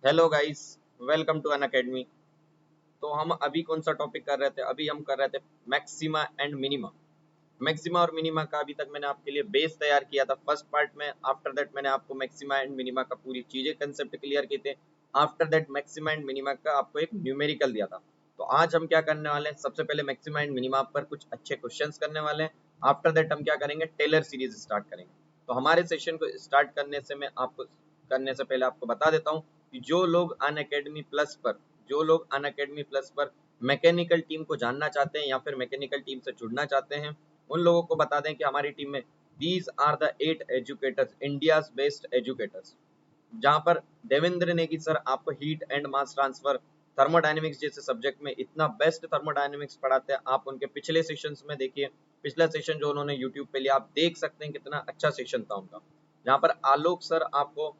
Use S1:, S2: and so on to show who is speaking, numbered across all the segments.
S1: Hello guys, welcome to Unacademy. तो हम अभी कौन सा टॉपिक कर रहे थे? अभी हम कर रहे थे मैक्सिमा एंड मिनिमा। मैक्सिमा और मिनिमा का अभी तक मैंने आपके लिए बेस तैयार किया था फर्स्ट पार्ट में। आफ्टर दैट मैंने आपको मैक्सिमा एंड मिनिमा का पूरी चीजें कंसेप्ट क्लियर किए थे। After that maxima and minima का आपको एक न्यूमेरिकल दिया था। तो आज हम क्या करने वाले हैं, सबसे पहले मैक्सिमा एंड मिनिमा पर कुछ अच्छे क्वेश्चंस करने वाले हैं। आफ्टर दैट हम क्या करेंगे, टेलर सीरीज स्टार्ट करेंगे। तो हमारे सेशन को स्टार्ट करने से पहले आपको बता देता हूँ कि जो लोग अन अकेडमी प्लस पर मैकेनिकल टीम को जानना चाहते हैं या फिर मैकेनिकल टीम से जुड़ना चाहते हैं, उन लोगों को बता दें कि हमारी टीम में these are the 8 educators, India's best educators. जहां पर देवेंद्र नेगी सर आपको heat and mass transfer, thermodynamics जैसे सब्जेक्ट में इतना बेस्ट थर्मोडायनेमिक्स पढ़ाते हैं। आप उनके पिछले सेशंस में देखिए, पिछला सेशन जो उन्होंने यूट्यूब पे लिया, आप देख सकते हैं कितना अच्छा सेशन था उनका। जहां पर आलोक सर आपको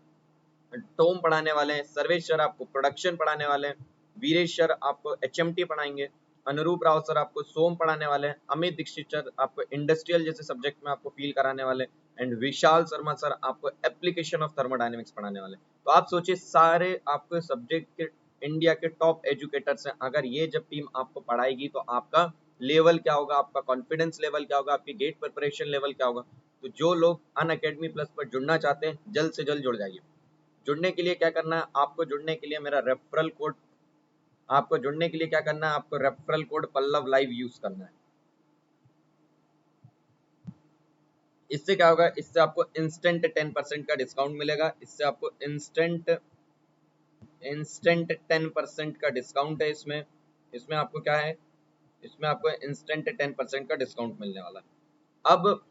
S1: टोम पढ़ाने वाले हैं, सर्वेश सर आपको प्रोडक्शन पढ़ाने वाले हैं, वीरेश सर आपको एचएमटी पढ़ाएंगे, अनुरूप राव सर आपको सोम पढ़ाने वाले हैं, अमित दीक्षित सर आपको इंडस्ट्रियल जैसे सब्जेक्ट में आपको फील कराने वाले हैं, एंड विशाल शर्मा सर आपको एप्लीकेशन ऑफ थर्मोडायनेमिक्स पढ़ाने वाले हैं। तो आप सोचिए, सारे आपके सब्जेक्ट के इंडिया के टॉप एजुकेटर्स हैं। अगर ये जब टीम आपको पढ़ाएगी तो आपका लेवल क्या होगा, आपका कॉन्फिडेंस लेवल क्या होगा, आपकी गेट प्रिपरेशन लेवल क्या होगा। तो जो लोग अन अकेडमी प्लस पर जुड़ना चाहते हैं, जल्द से जल्द जुड़ जाइए। जुड़ने के लिए क्या करना है, आपको जुड़ने के लिए मेरा रेफरल कोड, आपको जुड़ने के लिए क्या करना है, आपको referral code Pallav live use करना है। इससे क्या होगा, इससे आपको इंस्टेंट 10% का डिस्काउंट मिलेगा। इससे आपको इंस्टेंट इंस्टेंट 10% का डिस्काउंट है इसमें। इसमें आपको क्या है, इसमें आपको इंस्टेंट 10% का डिस्काउंट मिलने वाला है। अब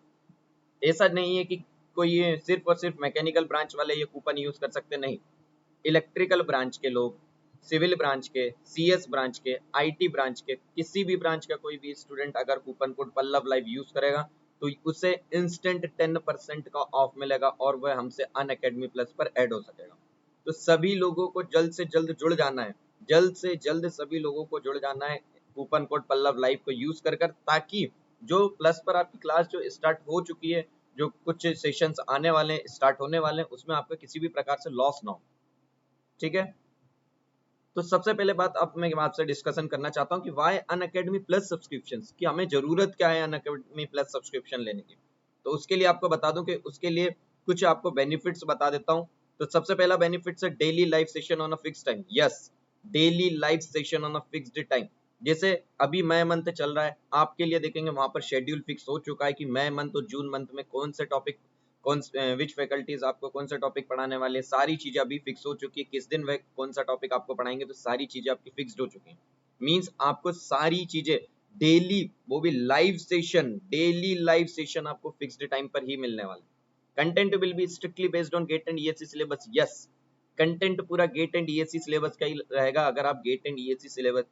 S1: ऐसा नहीं है कि कोई ये सिर्फ और सिर्फ मैकेनिकल ब्रांच वाले ये कूपन यूज कर सकते, नहीं। इलेक्ट्रिकल ब्रांच के लोग, सिविल ब्रांच के, सीएस ब्रांच के, आईटी ब्रांच के, किसी भी ब्रांच का कोई भी स्टूडेंट अगर coupon code Pallav live use करेगा तो उसे इंस्टेंट 10% का ऑफ मिलेगा और वह हमसे अन अकेडमी प्लस पर ऐड हो सकेगा। तो सभी लोगों को जल्द से जल्द जुड़ जाना है, जल्द से जल्द सभी लोगों को जुड़ जाना है कूपन कोड पल्लव लाइव को यूज कर ताकि जो प्लस पर आपकी क्लास जो स्टार्ट हो चुकी है, जो कुछ सेशंस आने वाले हैं, स्टार्ट होने वाले हैं, उसमें आपका किसी भी प्रकार से लॉस ना हो। ठीक है। तो सबसे पहले बात अब मैं आपसे डिस्कशन करना चाहता हूं कि why Unacademy plus subscriptions, कि हमें जरूरत क्या है अन अकेडमी प्लस सब्सक्रिप्शन लेने की। तो उसके लिए आपको बता दूं कि उसके लिए कुछ आपको बेनिफिट्स बता देता हूं। तो सबसे पहला बेनिफिट है daily live session on a fix time. Yes, daily live session on a fixed time. जैसे अभी मई मंथ चल रहा है, आपके लिए देखेंगे वहां पर शेड्यूल फिक्स हो चुका है कि मई मंथ और जून मंथ में कौन से टॉपिक, कौन विच फैकल्टीज आपको कौन सा टॉपिक पढ़ाने वाले, सारी चीजें अभी फिक्स हो चुकी है। किस दिन वह कौन सा टॉपिक आपको पढ़ाएंगे, तो सारी चीजें आपकी फिक्स्ड हो चुकी हैं। मींस आपको सारी चीजें डेली, वो भी live session, daily live session आपको फिक्स्ड टाइम पर ही मिलने वाला है। Content will be strictly based on GATE and ESC syllabus. Yes, content पूरा गेट एंड ईएससी सिलेबस का ही रहेगा अगर आप GATE and ESC syllabus,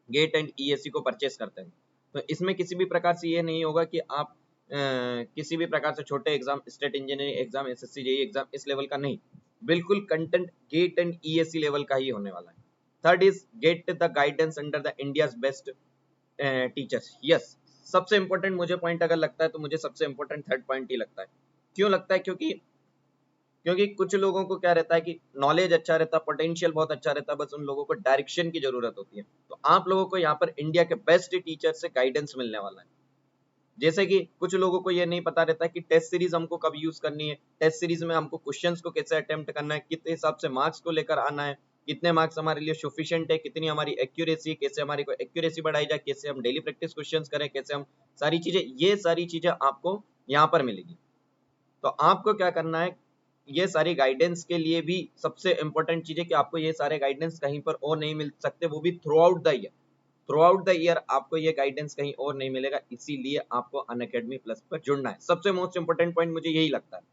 S1: GATE and ESC को परचेस करते हैं। तो इसमें किसी भी प्रकार से ये नहीं होगा कि आप किसी भी प्रकार से छोटे exam, state engineering exam, SSC JEE exam, इस लेवल का नहीं। बिल्कुल content GATE and ESC level का ही होने वाला है। Third is get the guidance under the India's best teachers. Yes, सबसे इंपॉर्टेंट मुझे पॉइंट अगर लगता है तो मुझे सबसे इंपॉर्टेंट थर्ड पॉइंट ही लगता है। क्यों लगता है? क्योंकि कुछ लोगों को क्या रहता है कि नॉलेज अच्छा रहता है, पोटेंशियल बहुत अच्छा रहता है, बस उन लोगों को डायरेक्शन की जरूरत होती है। तो आप लोगों को यहाँ पर इंडिया के बेस्ट टीचर से गाइडेंस मिलने वाला है। जैसे कि कुछ लोगों को ये नहीं पता रहता है कि टेस्ट सीरीज हमको कब यूज करनी है, टेस्ट सीरीज में हमको क्वेश्चंस को कैसे अटेम्प्ट करना है, कितने हिसाब से मार्क्स को लेकर आना है, कितने मार्क्स हमारे लिए सफिशिएंट है, कितनी हमारी एक्यूरेसी, कैसे हमारी को एक्यूरेसी बढ़ाई जाए, कैसे हम डेली प्रैक्टिस क्वेश्चंस करें, कैसे हम सारी चीजें, ये सारी चीजें आपको यहाँ पर मिलेगी। तो आपको क्या करना है, ये सारी गाइडेंस के लिए भी सबसे इंपॉर्टेंट चीज है कि आपको ये सारे गाइडेंस कहीं पर और नहीं मिल सकते, वो भी through out the year. Through out the year आपको ये गाइडेंस कहीं और नहीं मिलेगा, इसीलिए आपको अन अकेडमी प्लस पर जुड़ना है। सबसे मोस्ट इंपोर्टेंट पॉइंट मुझे यही लगता है।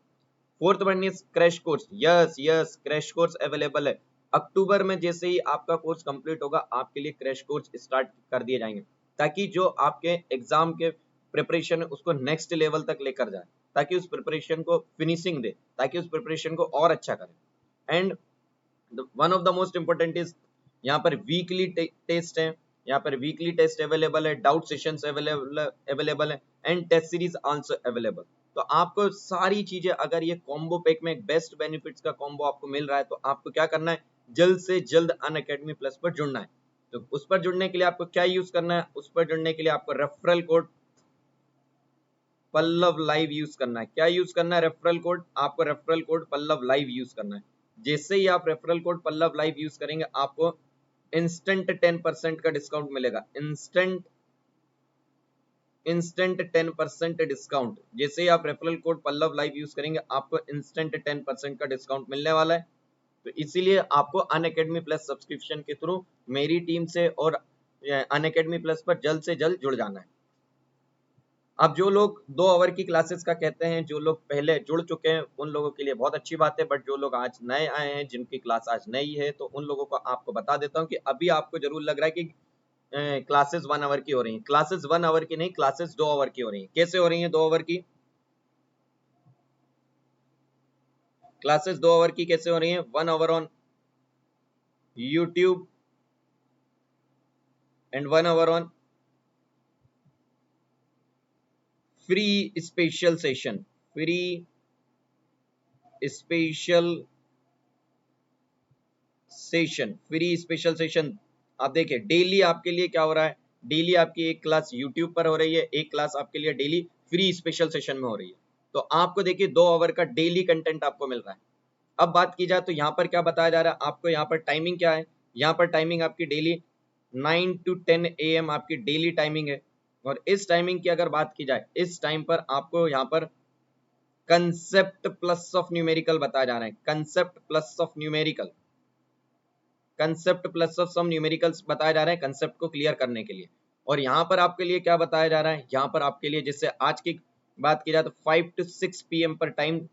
S1: Fourth one is crash course. Yes yes, crash course available है। अक्टूबर में जैसे ही आपका कोर्स कंप्लीट होगा, आपके लिए क्रैश कोर्स स्टार्ट कर दिए जाएंगे, ताकि जो आपके एग्जाम के प्रिपरेशन है उसको नेक्स्ट लेवल तक लेकर जाए, ताकि उस प्रिपरेशन को फिनिशिंग दे, ताकि उस प्रिपरेशन को और अच्छा करे। And one of the most important is, यहाँ पर वीकली टेस्ट है, यहाँ पर वीकली टेस्ट अवेलेबल है, डाउट सेशंस अवेलेबल है, and test series answer available. तो आपको सारी चीजें, अगर ये कॉम्बो पैक में एक बेस्ट बेनिफिट्स का कॉम्बो आपको मिल रहा है, तो आपको क्या करना है, जल्द से जल्द अनअकैडमी प्लस पर जुड़ना है। तो उस पर जुड़ने के लिए आपको क्या यूज करना है, उस पर जुड़ने के लिए आपको referral code Pallav live use करना है। क्या यूज करना है? रेफरल कोड, आपको referral code Pallav live use करना है। जैसे ही आप referral code Pallav live use करेंगे आपको इंस्टेंट 10% का डिस्काउंट मिलेगा। Instant 10% discount. जैसे ही आप referral code Pallav live use करेंगे आपको इंस्टेंट 10% का डिस्काउंट मिलने वाला है। तो इसीलिए आपको अनअकैडमी प्लस सब्सक्रिप्शन के थ्रू मेरी टीम से और अनअकैडमी प्लस पर जल्द से जल्द जुड़ जाना है। अब जो लोग 2 आवर की क्लासेस का कहते हैं, जो लोग पहले जुड़ चुके हैं उन लोगों के लिए बहुत अच्छी बात है, बट जो लोग आज नए आए हैं, जिनकी क्लास आज नई है, तो उन लोगों को आपको बता देता हूँ कि अभी आपको जरूर लग रहा है कि क्लासेस 1 आवर की हो रही हैं। क्लासेस 1 आवर की नहीं, क्लासेस 2 आवर की हो रही हैं। कैसे हो रही हैं 2 आवर की? क्लासेस 2 आवर की कैसे हो रही हैं? 1 hour on YouTube and 1 hour on free special session. Free special session आप देखिए डेली आपके लिए क्या हो रहा है, डेली आपकी एक क्लास यूट्यूब पर हो रही है, एक क्लास आपके लिए डेली फ्री स्पेशल सेशन में हो रही है। तो आपको देखिए 2 आवर का डेली कंटेंट आपको मिल रहा है। अब बात की जाए तो यहाँ पर क्या बताया जा रहा है आपको, यहाँ पर टाइमिंग क्या है, यहाँ पर टाइमिंग आपकी डेली 9 to 10 AM आपकी डेली टाइमिंग है। और इस टाइमिंग की अगर बात की जाए, इस टाइम पर आपको यहाँ पर कंसेप्ट प्लस ऑफ न्यूमेरिकल बताया जा रहा है। Concept plus of numerical, concept plus of some numericals बताया जा रहा है कंसेप्ट को क्लियर करने के लिए। और यहाँ पर आपके लिए क्या बताया जा रहा है, यहाँ पर आपके लिए जैसे आज की बात की जाए तो 5 to 6 PM पर टाइम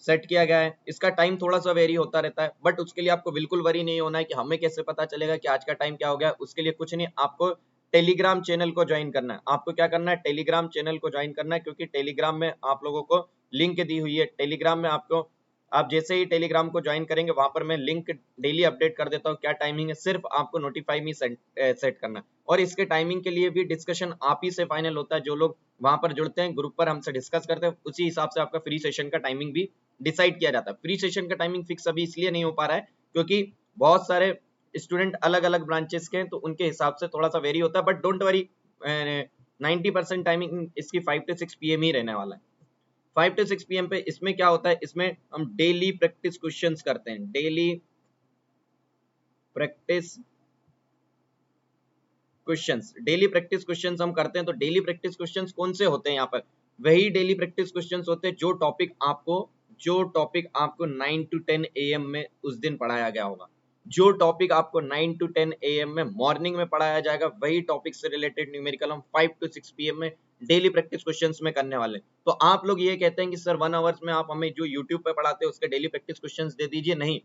S1: सेट किया गया है। इसका टाइम थोड़ा सा वेरी होता रहता है, बट उसके लिए आपको बिल्कुल वरी नहीं होना है कि हमें कैसे पता चलेगा कि आज का टाइम क्या हो गया। उसके लिए कुछ नहीं, आपको टेलीग्राम चैनल को ज्वाइन करना है। आपको क्या करना है, टेलीग्राम चैनल को ज्वाइन करना है, क्योंकि टेलीग्राम में आप लोगों को लिंक दी हुई है। टेलीग्राम में आपको, आप जैसे ही टेलीग्राम को ज्वाइन करेंगे वहां पर मैं लिंक डेली अपडेट कर देता हूँ क्या टाइमिंग है, सिर्फ आपको नोटिफाई मी सेट करना है। और इसके टाइमिंग के लिए भी डिस्कशन आप ही से फाइनल होता है। जो लोग वहां पर जुड़ते हैं, ग्रुप पर हमसे डिस्कस करते हैं, उसी हिसाब से आपका फ्री सेशन का टाइमिंग भी डिसाइड किया जाता है। फ्री सेशन का टाइमिंग फिक्स अभी इसलिए नहीं हो पा रहा है क्योंकि बहुत सारे स्टूडेंट अलग अलग ब्रांचेस के हैं, तो उनके हिसाब से थोड़ा सा वेरी होता है, बट डोंट वरी 90% टाइमिंग इसकी 5 to 6 PM ही रहने वाला है। 5 to 6 PM पे इसमें क्या होता है, इसमें हम डेली प्रैक्टिस क्वेश्चंस करते हैं। डेली प्रैक्टिस क्वेश्चंस हम करते हैं। तो डेली प्रैक्टिस क्वेश्चंस कौन से होते हैं, यहाँ पर वही डेली प्रैक्टिस क्वेश्चंस होते हैं जो टॉपिक आपको 9 to 10 AM में उस दिन पढ़ाया गया होगा। जो टॉपिक आपको 9 to 10 AM में मॉर्निंग में पढ़ाया जाएगा, वही टॉपिक से रिलेटेड न्यूमेरिकल हम 5 to 6 PM में डेली प्रैक्टिस क्वेश्चंस में करने वाले। तो आप लोग ये कहते हैं कि सर 1 आवर्स में आप हमें जो यूट्यूब पे पढ़ाते हैं उसके डेली प्रैक्टिस क्वेश्चंस दे दीजिए। नहीं,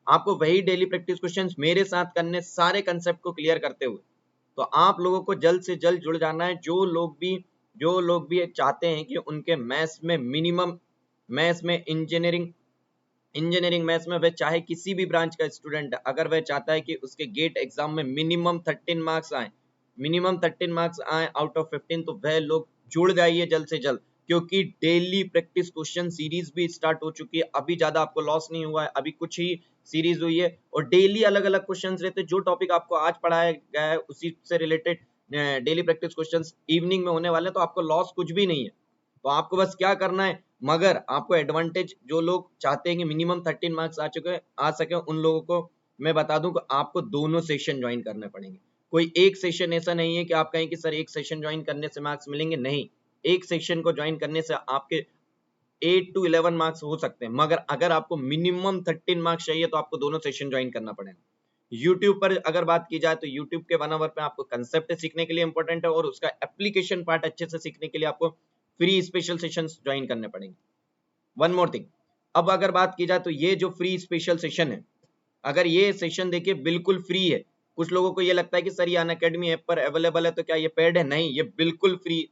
S1: आपको वही डेली प्रैक्टिस क्वेश्चंस मेरे साथ करने, सारे कंसेप्ट को क्लियर करते हुए। तो आप लोगों को जल्द से जल्द जुड़ जाना है। जो लोग भी चाहते हैं कि उनके मैथ्स में मिनिमम, मैथ्स में इंजीनियरिंग मैथ्स में वह चाहे किसी भी ब्रांच का स्टूडेंट, अगर वह चाहता है कि उसके गेट एग्जाम में मिनिमम 13 मार्क्स आए आउट ऑफ 15, तो वह लोग जुड़ जाइए जल्द से जल्द, क्योंकि डेली प्रैक्टिस क्वेश्चन सीरीज भी स्टार्ट हो चुकी है। अभी ज्यादा आपको लॉस नहीं हुआ है, अभी कुछ ही सीरीज हुई है और डेली अलग अलग क्वेश्चन रहते हैं। जो टॉपिक आपको आज पढ़ाया गया है उसी से related daily practice questions evening में होने वाले हैं, तो आपको लॉस कुछ भी नहीं है। तो आपको बस क्या करना है, मगर आपको एडवांटेज, जो लोग चाहते हैं कि मिनिमम 13 मार्क्स आ सके उन लोगों को मैं बता दूं कि आपको दोनों सेशन ज्वाइन करने पड़ेंगे। कोई एक सेशन ऐसा नहीं है कि आप कहें कि सर एक सेशन ज्वाइन करने से मार्क्स मिलेंगे, नहीं। एक सेशन को ज्वाइन करने से आपके 8 to 11 मार्क्स हो सकते हैं, मगर अगर आपको मिनिमम 13 मार्क्स चाहिए तो आपको दोनों सेशन ज्वाइन करना पड़ेगा। यूट्यूब पर अगर बात की जाए तो यूट्यूब के 1 आवर पे आपको कंसेप्ट सीखने के लिए इंपॉर्टेंट है और उसका एप्लीकेशन पार्ट अच्छे से सीखने के लिए आपको फ्री स्पेशल सेशंस ज्वाइन करने पड़ेंगे। वन मोर थिंग, अब अगर बात की जाए तो ये जो फ्री स्पेशल सेशन है, अगर ये सेशन देखिए बिल्कुल फ्री है। कुछ लोगों को ये लगता है कि सर ये अनअकैडमी ऐप पर अवेलेबल है तो क्या ये पेड है? नहीं, ये बिल्कुल फ्री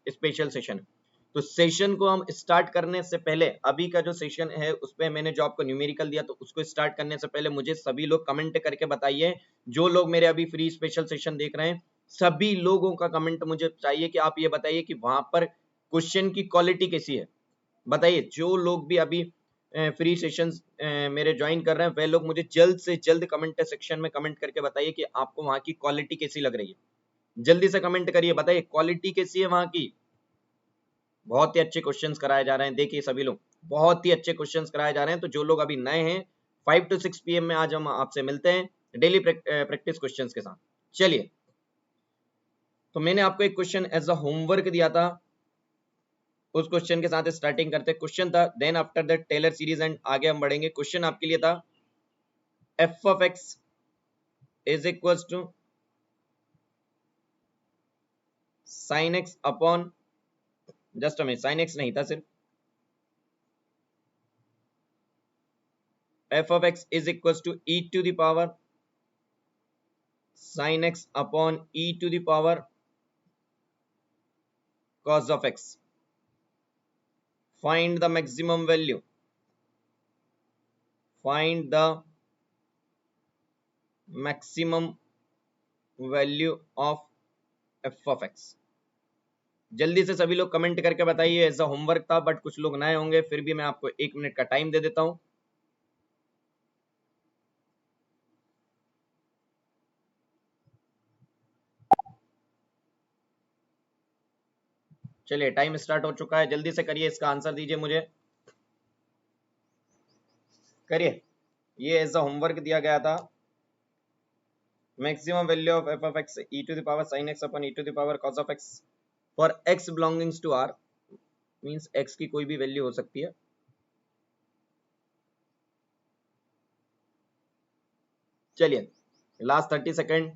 S1: स्पेशल सेशन है। तो सेशन को हम स्टार्ट करने से पहले, अभी का जो सेशन है उस पर मैंने जो आपको न्यूमेरिकल दिया, तो उसको स्टार्ट करने से पहले मुझे सभी लोग कमेंट करके बताइए, जो लोग मेरे अभी फ्री स्पेशल सेशन देख रहे हैं, सभी लोगों का कमेंट मुझे चाहिए कि आप ये बताइए कि वहां पर क्वेश्चन की क्वालिटी कैसी है। बताइए, जो लोग भी अभी फ्री सेशंस मेरे ज्वाइन कर रहे हैं, वे लोग मुझे जल्द से जल्द कमेंट सेक्शन में कमेंट करके बताइए कि आपको वहां की क्वालिटी कैसी लग रही है। जल्दी से कमेंट करिए, बताइए क्वालिटी कैसी है वहां की। बहुत ही अच्छे क्वेश्चंस कराए जा रहे हैं, देखिए सभी लोग बहुत ही अच्छे क्वेश्चंस कराए जा रहे हैं। तो जो लोग अभी नए हैं, 5 to 6 PM में आज हम आपसे मिलते हैं डेली प्रैक्टिस क्वेश्चंस के साथ। चलिए, तो मैंने आपको एक क्वेश्चन एज अ होमवर्क दिया था, उस क्वेश्चन के साथ स्टार्टिंग करते। क्वेश्चन था then after the Taylor series and आगे हम बढ़ेंगे। क्वेश्चन आपके लिए था f of x is equal to sine x upon, just हमें साइन एक्स नहीं था सिर्फ, f of x is equal to e to the power sin x upon e to the power cos of x. Find the maximum value. Find the maximum value of f of x. जल्दी से सभी लोग comment करके बताइए। ऐसा homework था but कुछ लोग नए होंगे, फिर भी मैं आपको 1 मिनट का टाइम दे देता हूं। चलिए, टाइम स्टार्ट हो चुका है, जल्दी से करिए, इसका आंसर दीजिए मुझे, करिए। ये एज अ होमवर्क दिया गया था। Maximum value of f of x e to the power sine x upon e to the power cos of x for x belongings to R, means x की कोई भी वैल्यू हो सकती है। चलिए, लास्ट 30 सेकेंड।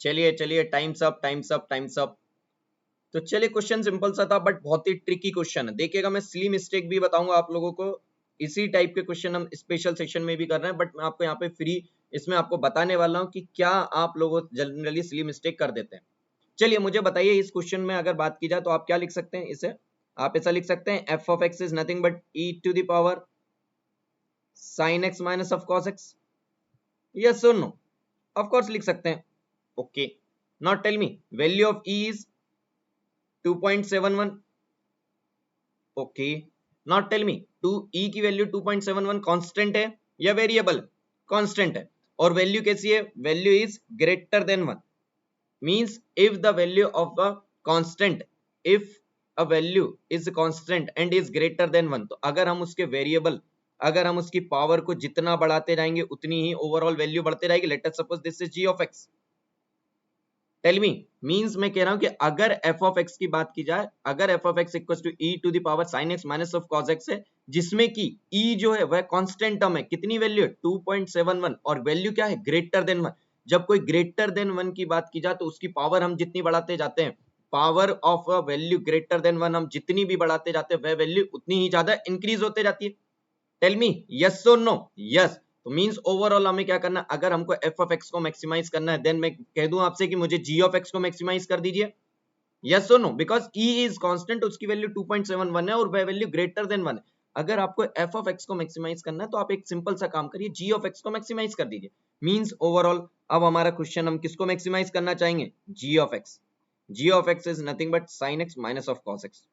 S1: चलिए चलिए, times up times up times up. तो चलिए, क्वेश्चन सिंपल सा था बट बहुत ही ट्रिकी क्वेश्चन है। देखिएगा, मैं सिली मिस्टेक भी बताऊंगा आप लोगों को। इसी टाइप के क्वेश्चन हम स्पेशल सेक्शन में भी कर रहे हैं, बट मैं आपको यहाँ पे फ्री इसमें आपको बताने वाला हूँ कि क्या आप लोग जनरली सिली मिस्टेक कर देते हैं। चलिए, मुझे बताइए, इस क्वेश्चन में अगर बात की जाए तो आप क्या लिख सकते हैं इसे? आप ऐसा लिख सकते हैं F of x is nothing but E to the power sine x minus of cos X. Yes और नो? ऑफ कोर्स लिख सकते हैं। Okay, now tell me value of E is 2.71। Okay, now tell me to E की value 2.71 constant है या variable? Constant है। और value कैसी है? Value is greater than 1, means if the value of a constant, if a value is constant and is greater than 1, तो अगर हम उसके वेरिएबल, अगर हम उसकी पावर को जितना बढ़ाते जाएंगे उतनी ही ओवरऑल वैल्यू बढ़ते रहेगी। Let us suppose this is g of x. Tell me, means मैं कह रहा हूं कि अगर एफ ऑफ एक्स की बात की जाए, अगर f of x equal to e to the power sine x minus of cos x है, जिसमें कि ई जो है वह कांस्टेंट टर्म है, कितनी वैल्यू है? 2.71, और वैल्यू क्या है? Greater than 1। जब कोई ग्रेटर देन 1 की बात की जाए तो उसकी पावर हम जितनी बढ़ाते जाते हैं, power of a value greater than 1 हम जितनी भी बढ़ाते जाते हैं, वह वैल्यू उतनी ही ज्यादा इंक्रीज होते जाती है। टेल मी यस और नो? यस। तो मींस ओवरऑल हमें क्या करना है? अगर हमको एफ ऑफ एक्स को मैक्सिमाइज करना है, देन मैं कह दूं आपसे कि मुझे जी ऑफ एक्स को मैक्सिमाइज कर दीजिए। यस और no? Because e is constant, उसकी वैल्यू 2.71 है और वह वैल्यू ग्रेटर देन 1 है। अगर आपको एफ ऑफ एक्स को मैक्सिमाइज करना है तो आप एक सिंपल सा काम करिए, जी ऑफ एक्स को मैक्सिमाइज कर दीजिए। मींस ओवरऑल अब हमारा क्वेश्चन हम किसको मैक्सिमाइज करना चाहेंगे? G of X. G of x is nothing but sine x minus of cos X.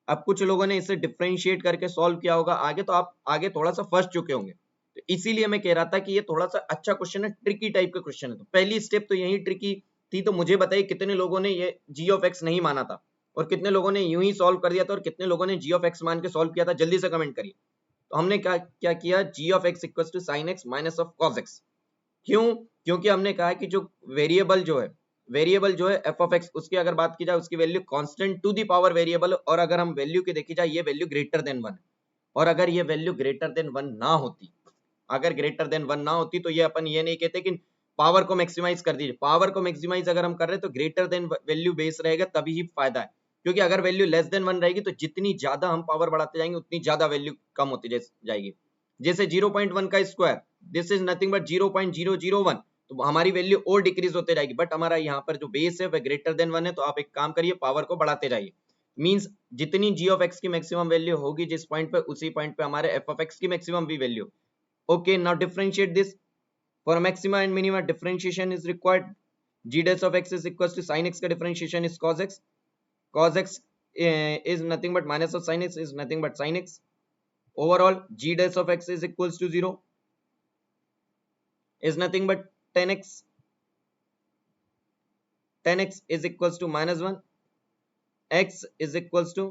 S1: अब कुछ लोगों ने इसे डिफरेंशिएट करके सॉल्व किया होगा आगे, तो आप आगे थोड़ा सा फंस चुके होंगे, तो इसीलिए मैं कह रहा था कि ये थोड़ा सा अच्छा क्वेश्चन है, ट्रिकी टाइप का क्वेश्चन है। तो पहली स्टेप तो यही ट्रिकी थी। तो मुझे बताइए कितने लोगों ने ये जी ऑफ एक्स नहीं माना था, और कितने लोगों ने यूं ही सॉल्व कर दिया था, और कितने लोगों ने जी ऑफ एक्स मान के सॉल्व किया था? जल्दी से कमेंट करिए। तो हमने क्या क्या किया? G of x equal to sine x minus of cos X. क्यों? क्योंकि हमने कहा कि जो वेरिएबल जो है एफ ऑफ एक्स, उसकी अगर बात की जाए उसकी value constant to the power variable, और अगर हम वैल्यू की देखी जाए ये वैल्यू ग्रेटर देन 1 है। और अगर ये वैल्यू ग्रेटर देन 1 ना होती, अगर ग्रेटर देन 1 ना होती तो ये अपन ये नहीं कहते कि पावर को मैक्सिमाइज कर दीजिए। पावर को मैक्सिमाइज अगर हम कर रहे हैं तो ग्रेटर देन वैल्यू बेस रहेगा तभी ही फायदा है, क्योंकि अगर वैल्यू लेस देन 1 रहेगी तो जितनी ज्यादा हम पावर बढ़ाते जाएंगे उतनी ज्यादा वैल्यू कम होती जाएगी। जैसे 0.1 का square, this is nothing but 0.001, तो हमारी वैल्यू और डिक्रीज होते जाएगी, बट हमारा यहाँ पर जो बेस है वह ग्रेटर देन 1 है, तो आप एक काम करिए पावर को बढ़ाते जाइए। मींस जितनी g ऑफ x की मैक्सिमम वैल्यू होगी जिस पॉइंट पे, उसी पॉइंट पे हमारे f ऑफ x की मैक्सिमम भी value. Okay, now differentiate this. For maxima and minima differentiation is required. G dash of x is equals to sin x का differentiation is cos x. Cos x is nothing but minus of sin x is nothing but sin x. Overall, G dash of x is equals to 0 is nothing but 10x. 10x is equals to minus 1. X is equals to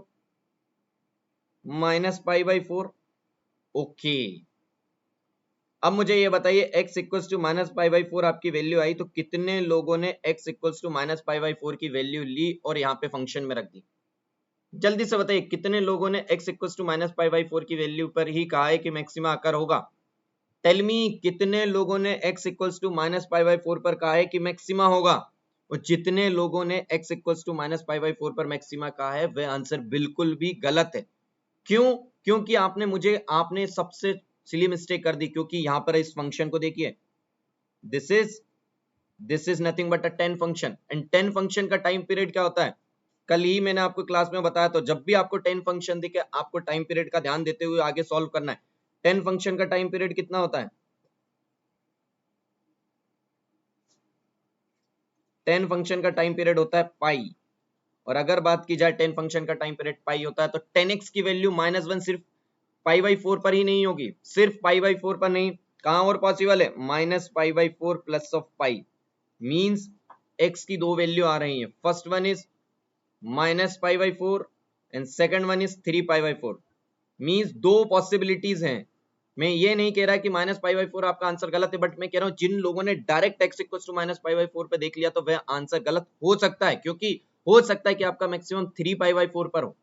S1: minus pi by 4. Okay. अब मुझे ये बताइए x equals to minus pi by 4 आपकी value आई तो कितने लोगों ने x equals to minus pi by 4 की वैल्यू ली और यहाँ पे फंक्शन में रख दी? जल्दी से बताइए कितने लोगों ने x equals to minus pi by 4 की वैल्यू पर ही कहा है कि मैक्सिमा आकर होगा? टेल मी, कितने लोगों ने x equals to minus pi by 4 पर कहा है कि मैक्सिमा होगा? और जितने लोगों ने x equals to minus pi by 4 पर मैक्सिमा कहा है वह आंसर बिल्कुल भी गलत है। क्यों? क्योंकि आपने सबसे सिली मिस्टेक कर दी, क्योंकि यहां पर इस फंक्शन को देखिए, this is nothing but a 10 function, and 10 function का टाइम पीरियड क्या होता है? कल ही मैंने आपको क्लास में बताया, तो जब भी आपको 10 फंक्शन दिखे आपको टाइम पीरियड का ध्यान देते हुए आगे सॉल्व करना है। 10 फंक्शन का टाइम पीरियड कितना होता है? 10 फंक्शन का टाइम पीरियड होता है पाई, और अगर बात की जाए 10 फंक्शन का टाइम पीरियड पाई होता है तो 10x की वैल्यू -1 सिर्फ पाई बाई 4 पर ही नहीं होगी, सिर्फ पाई बाई 4 पर नहीं, कहां और पॉसिबल है? Minus pi by 4 plus of pi. Means x की दो वैल्यू आ रही है, first one is minus pi by 4 and second one is 3 pi by 4। Means दो पॉसिबिलिटीज हैं। मैं ये नहीं कह रहा कि माइनस पाई बाई 4 आपका आंसर गलत है, बट मैं कह रहा हूं जिन लोगों ने direct x equals to minus pi by 4 पे देख लिया तो वह आंसर गलत हो सकता है, क्योंकि हो सकता है कि आपका मैक्सिमम 3 पाई बाई 4 पर हो।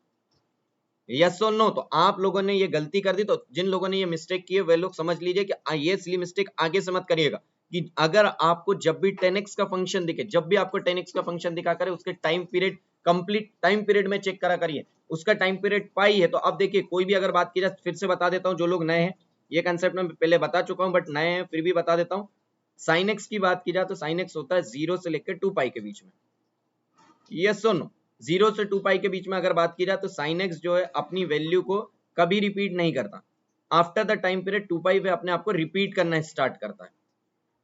S1: यस और नो? तो आप लोगों ने ये गलती कर दी, तो जिन लोगों ने ये मिस्टेक की है वे लोग समझ लीजिए कि ये इसलिए मिस्टेक आगे से मत करिएगा कि अगर आपको जब भी 10x का फंक्शन दिखे, जब भी आपको 10x का फंक्शन दिखा करे, उसके time period, complete time period में चेक करा करिए, उसका टाइम पीरियड पाई है। तो अब देखिए, कोई भी अगर बात की जाए, फिर से बता देता हूं जो लोग नए हैं, ये कंसेप्ट में पहले बता चुका हूं बट नए हैं फिर भी बता देता हूं। साइन एक्स की बात की जाए तो साइन एक्स होता है 0 से लेकर 2 पाई के बीच में। यस और नो? 0 से 2 पाई के बीच में अगर बात की जाए तो साइन एक्स जो है अपनी वैल्यू को कभी रिपीट नहीं करता। आफ्टर द टाइम पीरियड 2 पाई वह अपने आप को रिपीट करना स्टार्ट करता है।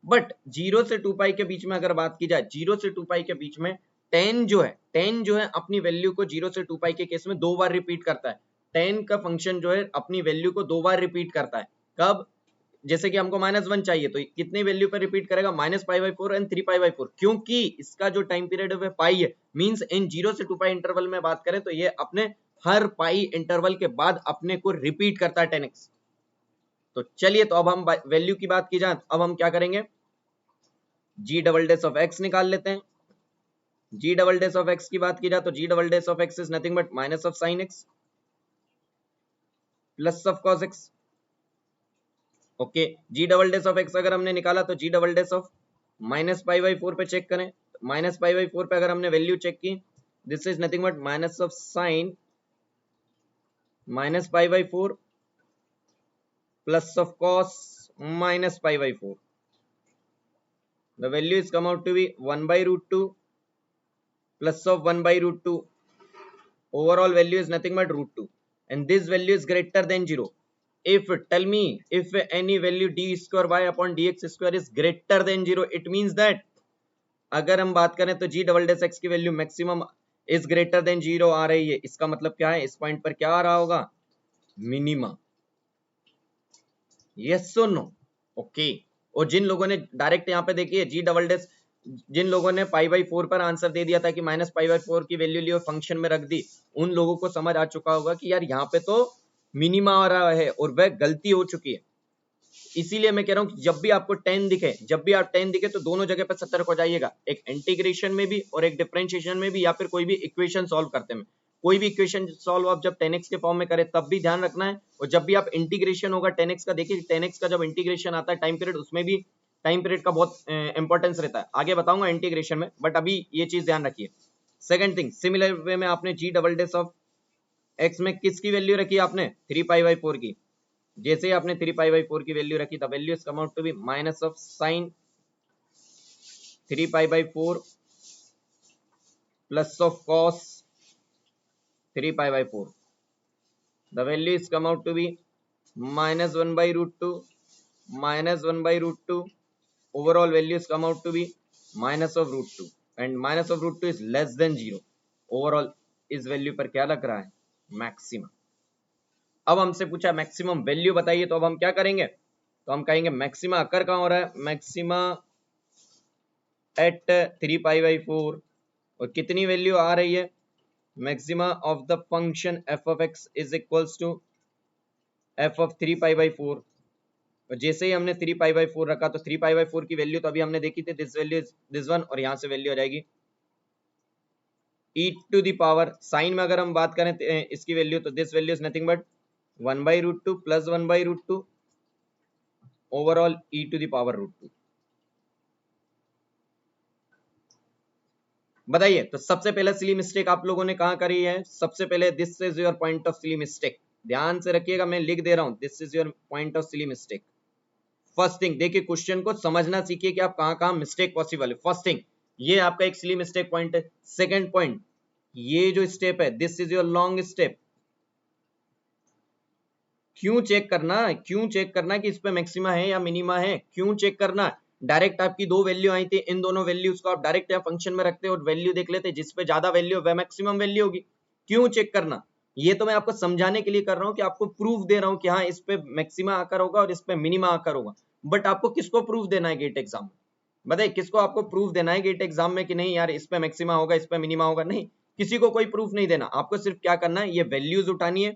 S1: बट 0 से 2 पाई के बीच में अगर बात की जाए, 0 से 2 पाई के बीच में 10 जो है अपनी वैल्यू को 0 से 2 पाई के केस में 2 बार रिपीट करता है। 10 का फंक्शन जो है अपनी वैल्यू को 2 बार रिपीट करता है। कब? जैसे कि हमको -1 चाहिए तो कितनी वैल्यू पर रिपीट करेगा? Minus pi by 4 and 3 pi by 4, क्योंकि इसका जो टाइम पीरियड है वह पाई है। मींस इन 0 से 2 पाई इंटरवल में बात करें तो ये अपने हर पाई इंटरवल के बाद अपने को रिपीट करता है 10x। तो चलिए, तो अब हम वैल्यू की बात की जाए, अब हम क्या करेंगे? g double dash of x निकाल लेते हैं। g double dash of x की बात की जाए तो g double dash of x is nothing but minus of sign x plus of cos x। Okay, g double dash of x अगर हमने निकाला तो g double dash of minus pi by 4 पे चेक करें, माइनस पाई बाई 4 पे अगर हमने value check की, this is nothing but minus of sign minus pi by 4 plus of cos minus pi by 4। The value is come out to be 1 by root 2 plus of 1 by root 2. Overall value is nothing but root 2, and this value is greater than 0. If, tell me, if any value d square y upon dx square is greater than 0, it means that अगर हम बात करें तो g double dash x की value maximum is greater than 0 आ रही है, इसका मतलब क्या है? इस पॉइंट पर क्या आ रहा होगा? मिनिमा। यस और नो? ओके। और जिन लोगों ने डायरेक्ट यहाँ पे देखिए g डबल डैश, जिन लोगों ने पाई बाई 4 पर आंसर दे दिया था कि माइनस पाई बाई 4 की वैल्यू ली और फंक्शन में रख दी, उन लोगों को समझ आ चुका होगा कि यार यहाँ पे तो मिनिमा आ रहा है और वह गलती हो चुकी है। इसीलिए मैं कह रहा हूं कि जब भी आपको 10 दिखे, जब भी आप 10 दिखे तो दोनों जगह पर सतर्क हो जाइएगा, एक इंटीग्रेशन में भी और एक डिफरेंशिएशन में भी, या फिर कोई भी इक्वेशन सॉल्व करते में। कोई भी इक्वेशन सॉल्व आप जब 10x के फॉर्म में करें तब भी ध्यान रखना है, और जब भी आप इंटीग्रेशन होगा 10x का, देखिए 10x का जब इंटीग्रेशन आता है टाइम पीरियड, उसमें भी टाइम पीरियड का बहुत इंपॉर्टेंस रहता है, आगे बताऊंगा इंटीग्रेशन में, बट अभी ये चीज ध्यान रखिए। सेकंड थिंग, सिमिलर वे में आपने जी डबल डेस ऑफ एक्स में किसकी वैल्यू रखी आपने, 3π/4 की। जैसे ही आपने 3π/4 की वैल्यू रखी, the value is come out to be minus of sine 3π/4 plus of cos 3π/4. The value is come out to be -1/√2 -1/√2. Overall value is come out to be minus of √2 and minus of √2 is less than 0. Overall इस value पर क्या लग रहा है, maximum. अब हमसे पूछा maximum value बताइए, तो अब हम क्या करेंगे, तो हम कहेंगे मैक्सिमा अकर कहाँ हो रहा है, मैक्सिमा एट 3π/4, और कितनी वैल्यू आ रही है, maxima of the function f of x is equals to f of 3π/4। और जैसे ही हमने 3π/4 रखा, तो 3π/4 की वैल्यू तो अभी हमने देखी थी, this value is this one, और यहां से वैल्यू आ जाएगी e to the power, sine में अगर हम बात करें इसकी वैल्यू, तो this value is nothing but 1/√2 plus 1/√2 overall e to the power √2। बताइए, तो सबसे पहले सिली मिस्टेक आप लोगों ने कहां करी है, सबसे पहले this is your point of silly mistake, ध्यान से रखिएगा, मैं लिख दे रहा हूं, this is your point of silly mistake. First thing, देखिए क्वेश्चन को समझना सीखिए कि आप कहां कहां मिस्टेक पॉसिबल है। फर्स्ट थिंग, ये आपका एक सिली मिस्टेक पॉइंट है। सेकंड पॉइंट, ये जो स्टेप है, this is your long step. क्यों चेक करना, क्यों चेक करना कि इस पे मैक्सिमा है या मिनिमा है, क्यों चेक करना, डायरेक्ट आपकी दो वैल्यू आई थी, इन दोनों वैल्यूज को आप डायरेक्ट या फंक्शन में रखते और वैल्यू देख लेते, जिस पे ज्यादा वैल्यू वह मैक्सिमम वैल्यू होगी। क्यों चेक करना, ये तो मैं आपको समझाने के लिए कर रहा हूं कि आपको प्रूफ दे रहा हूं कि हाँ इस पे मैक्सिमा आकर होगा और इस पे मिनिमा आकर होगा। बट आपको किसको प्रूफ देना है गेट एग्जाम में, बताइए किसको आपको प्रूफ देना है गेट एग्जाम में कि नहीं यार इस पे मैक्सिमा होगा इस पे मिनिमा होगा, नहीं, किसी को कोई प्रूफ नहीं देना, आपको सिर्फ क्या करना है, ये वैल्यूज उठानी है,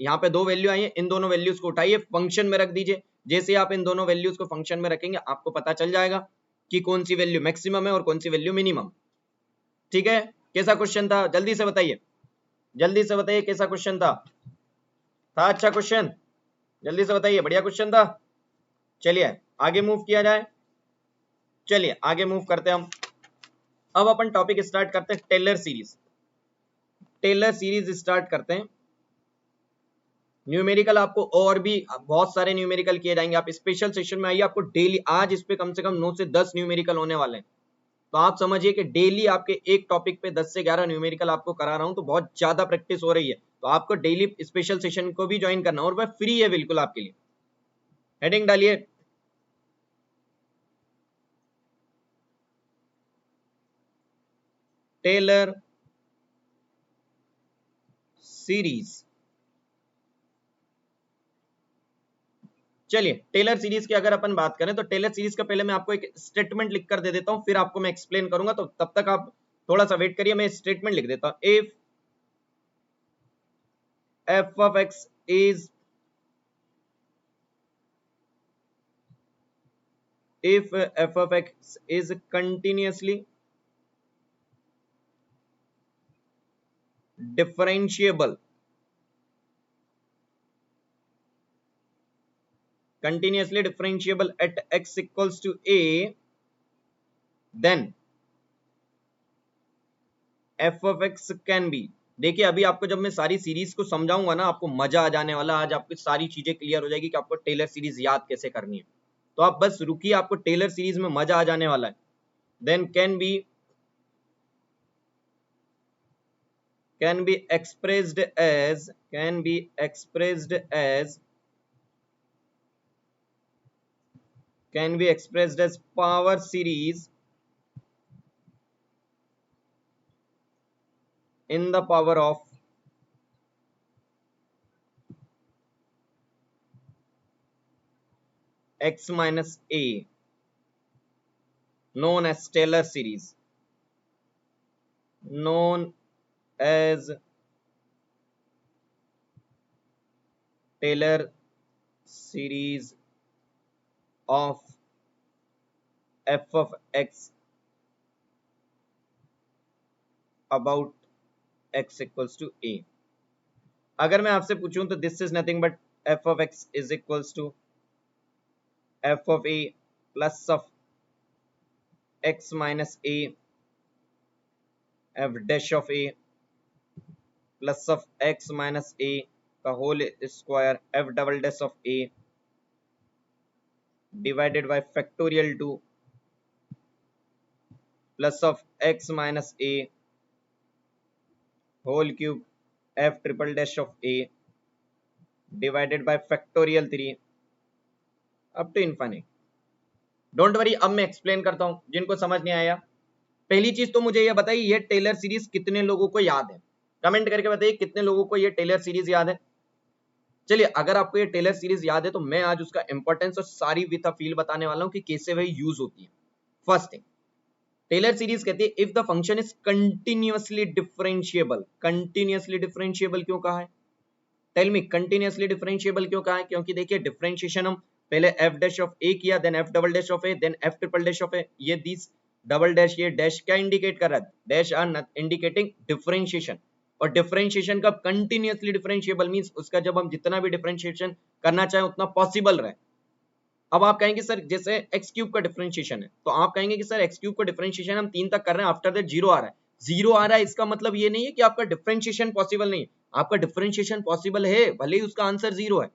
S1: यहाँ पे दो वैल्यू आई है, इन दोनों वैल्यूज को उठाइए फंक्शन में रख दीजिए। जैसे आप इन दोनों वैल्यूज को फंक्शन में रखेंगे, आपको पता चल जाएगा कि कौन सी वैल्यू मैक्सिमम है और कौन सी वैल्यू मिनिमम। ठीक है, कैसा क्वेश्चन था, जल्दी से बताइए, जल्दी से बताइए कैसा क्वेश्चन था अच्छा क्वेश्चन, जल्दी से बताइए, बढ़िया क्वेश्चन था। चलिए आगे मूव किया जाए, चलिए आगे मूव करते हैं हम। अब अपन टॉपिक स्टार्ट करते हैं Taylor series, Taylor series start करते हैं। न्यूमेरिकल आपको और भी बहुत सारे न्यूमेरिकल किए जाएंगे, आप स्पेशल सेशन में आइए, आपको डेली आज इस पे कम से कम 9 से 10 न्यूमेरिकल होने वाले हैं। तो आप समझिए कि डेली आपके एक टॉपिक पे 10 से 11 न्यूमेरिकल आपको करा रहा हूं, तो बहुत ज्यादा प्रैक्टिस हो रही है। तो आपको डेली स्पेशल सेशन को भी ज्वाइन करना, और वह फ्री है बिल्कुल आपके लिए। हेडिंग डालिए, टेलर सीरीज। चलिए टेलर सीरीज की अगर अपन बात करें, तो टेलर सीरीज का पहले मैं आपको एक स्टेटमेंट लिख कर दे देता हूं, फिर आपको मैं एक्सप्लेन करूंगा, तो तब तक आप थोड़ा सा वेट करिए, मैं स्टेटमेंट लिख देता हूं। If f of x is if f of x is continuously differentiable at x equals to a, then f of x can be, देखिए अभी आपको जब मैं सारी सीरीज को समझाऊंगा ना, आपको मजा आ जाने वाला, आज आपकी सारी चीजें क्लियर हो जाएगी कि आपको टेलर सीरीज याद कैसे करनी है। तो आप बस रुकिए, आपको टेलर सीरीज में मजा आ जाने वाला है। Then can be expressed as power series in the power of x minus a, known as Taylor series, known as Taylor series of f of x about x equals to a। अगर मैं आपसे पूछूं तो this is nothing but f of x is equals to f of a plus of x minus a f dash of a plus of x minus a का whole square f double dash of a divided by factorial 2 plus of x minus a whole cube f triple dash of a divided by factorial 3 up to infinite. Don't worry, अब मैं explain करता हूं जिनको समझ नहीं आया। पहली चीज तो मुझे ये बताइए, ये टेलर सीरीज कितने लोगों को याद है? कमेंट करके बताइए कितने लोगों को ये टेलर सीरीज याद है। चलिए, अगर आपको ये टेलर सीरीज याद है तो मैं आज उसका इंपॉर्टेंस और सारी विथ अ फील बताने वाला हूं कि कैसे वह यूज होती है। फर्स्ट थिंग, टेलर सीरीज कहती है if the function is continuously differentiable. Continuously differentiable क्यों कहा है? टेल मी, कंटिन्यूअसली डिफरेंशिएबल क्यों कहा है? क्योंकि देखिए डिफरेंशिएशन हम पहले एफ डैश ऑफ ए किया, then F double dash of A, then F triple dash of A. ये दिस डबल डैश, ये डैश क्या इंडिकेट कर रहा है? Dash are indicating differentiation. और डिफरेंशिएशन का कंटिन्यूअसली डिफरेंशिएबल मींस उसका जब हम जितना भी डिफरेंशिएशन करना चाहे उतना पॉसिबल रहे। अब आप कहेंगे सर जैसे एक्स क्यूब का डिफरेंशिएशन है, तो आप कहेंगे कि सर एक्स क्यूब का डिफरेंशिएशन हम 3 तक कर रहे हैं, आफ्टर दैट 0 आ रहा है। 0 आ रहा है इसका मतलब ये नहीं है कि आपका डिफरेंशिएशन पॉसिबल नहीं है। आपका डिफरेंशिएशन पॉसिबल है, भले ही उसका आंसर 0 है।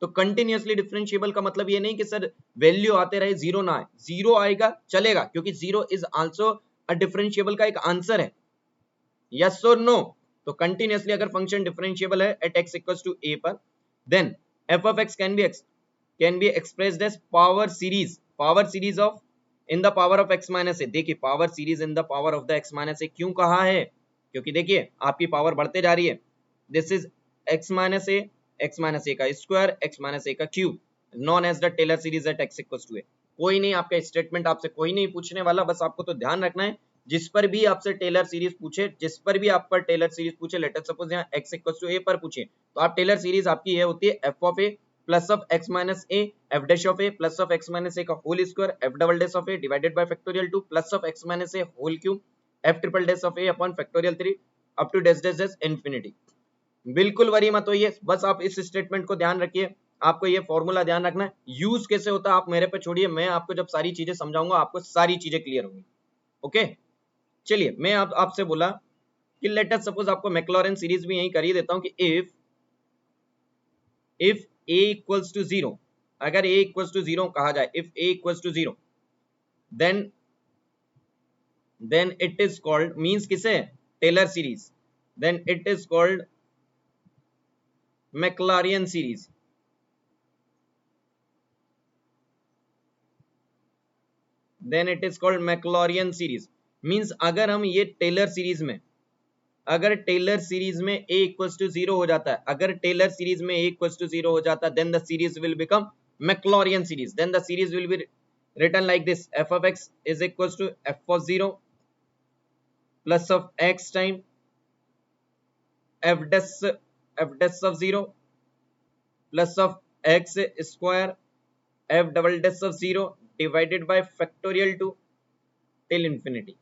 S1: तो कंटिन्यूअसली डिफरेंशिएबल का मतलब ये नहीं कि सर वैल्यू आते रहे, 0 ना आए। 0 आएगा चलेगा, क्योंकि 0 इज आल्सो अ डिफरेंशिएबल का एक आंसर है। यस और नो? तो कंटिन्यूअसली अगर फंक्शन डिफरेंशिएबल है at x equals to a पर, then f of x can be expressed as power series of in the power of x minus a। देखिए power series in the power of the x minus a क्यों कहा है? क्योंकि देखिए आपकी power बढ़ते जा रही है। This is x minus a का स्क्वायर, x minus a का cube, known as the Taylor series at x equals to a। कोई नहीं, आपका स्टेटमेंट आपसे कोई नहीं पूछने वाला, बस आपको तो ध्यान रखना है जिस पर भी आपसे टेलर सीरीज पूछे, जिस पर भी आप पर टेलर सीरीज पूछे, लेट अस सपोज यहाँ x इक्वल्स टू a पर पूछे, तो आप टेलर सीरीज आपकी ये होती है f of a plus of x minus a f dash of a plus of x minus a का whole square f double dash of a divided by factorial 2 plus of x minus a whole cube f triple dash of a upon factorial 3 up to dash dash dash infinity. बिल्कुल worry मत होइए, बस आप इस statement को ध्यान रखिए। आपको ये फॉर्मूला ध्यान रखना है, यूज कैसे होता है आप मेरे पे छोड़िए, मैं आपको जब सारी चीजें समझाऊंगा आपको सारी चीजें क्लियर होंगी। ओके, चलिए मैं आपसे बोला कि लेट अस सपोज आपको मैक्लॉरेन सीरीज भी यही कर ही देता हूं कि इफ a इक्वल्स टू 0, अगर a इक्वल्स टू 0 कहा जाए, if a equals to 0 then it is called, means किसे? Taylor series, then it is called Maclaurin series. Then it is called Maclaurin series means अगर हम ये Taylor series में, अगर Taylor series में a equals to 0 हो जाता है, अगर टेलर सीरीज में a इक्वल्स टू 0 हो जाता है, then the series will become Maclaurin series. Then the series will B written like this: f of x is equals to f of 0 plus of x time f dash of 0 plus of x square f double dash of 0 divided by factorial 2 till infinity।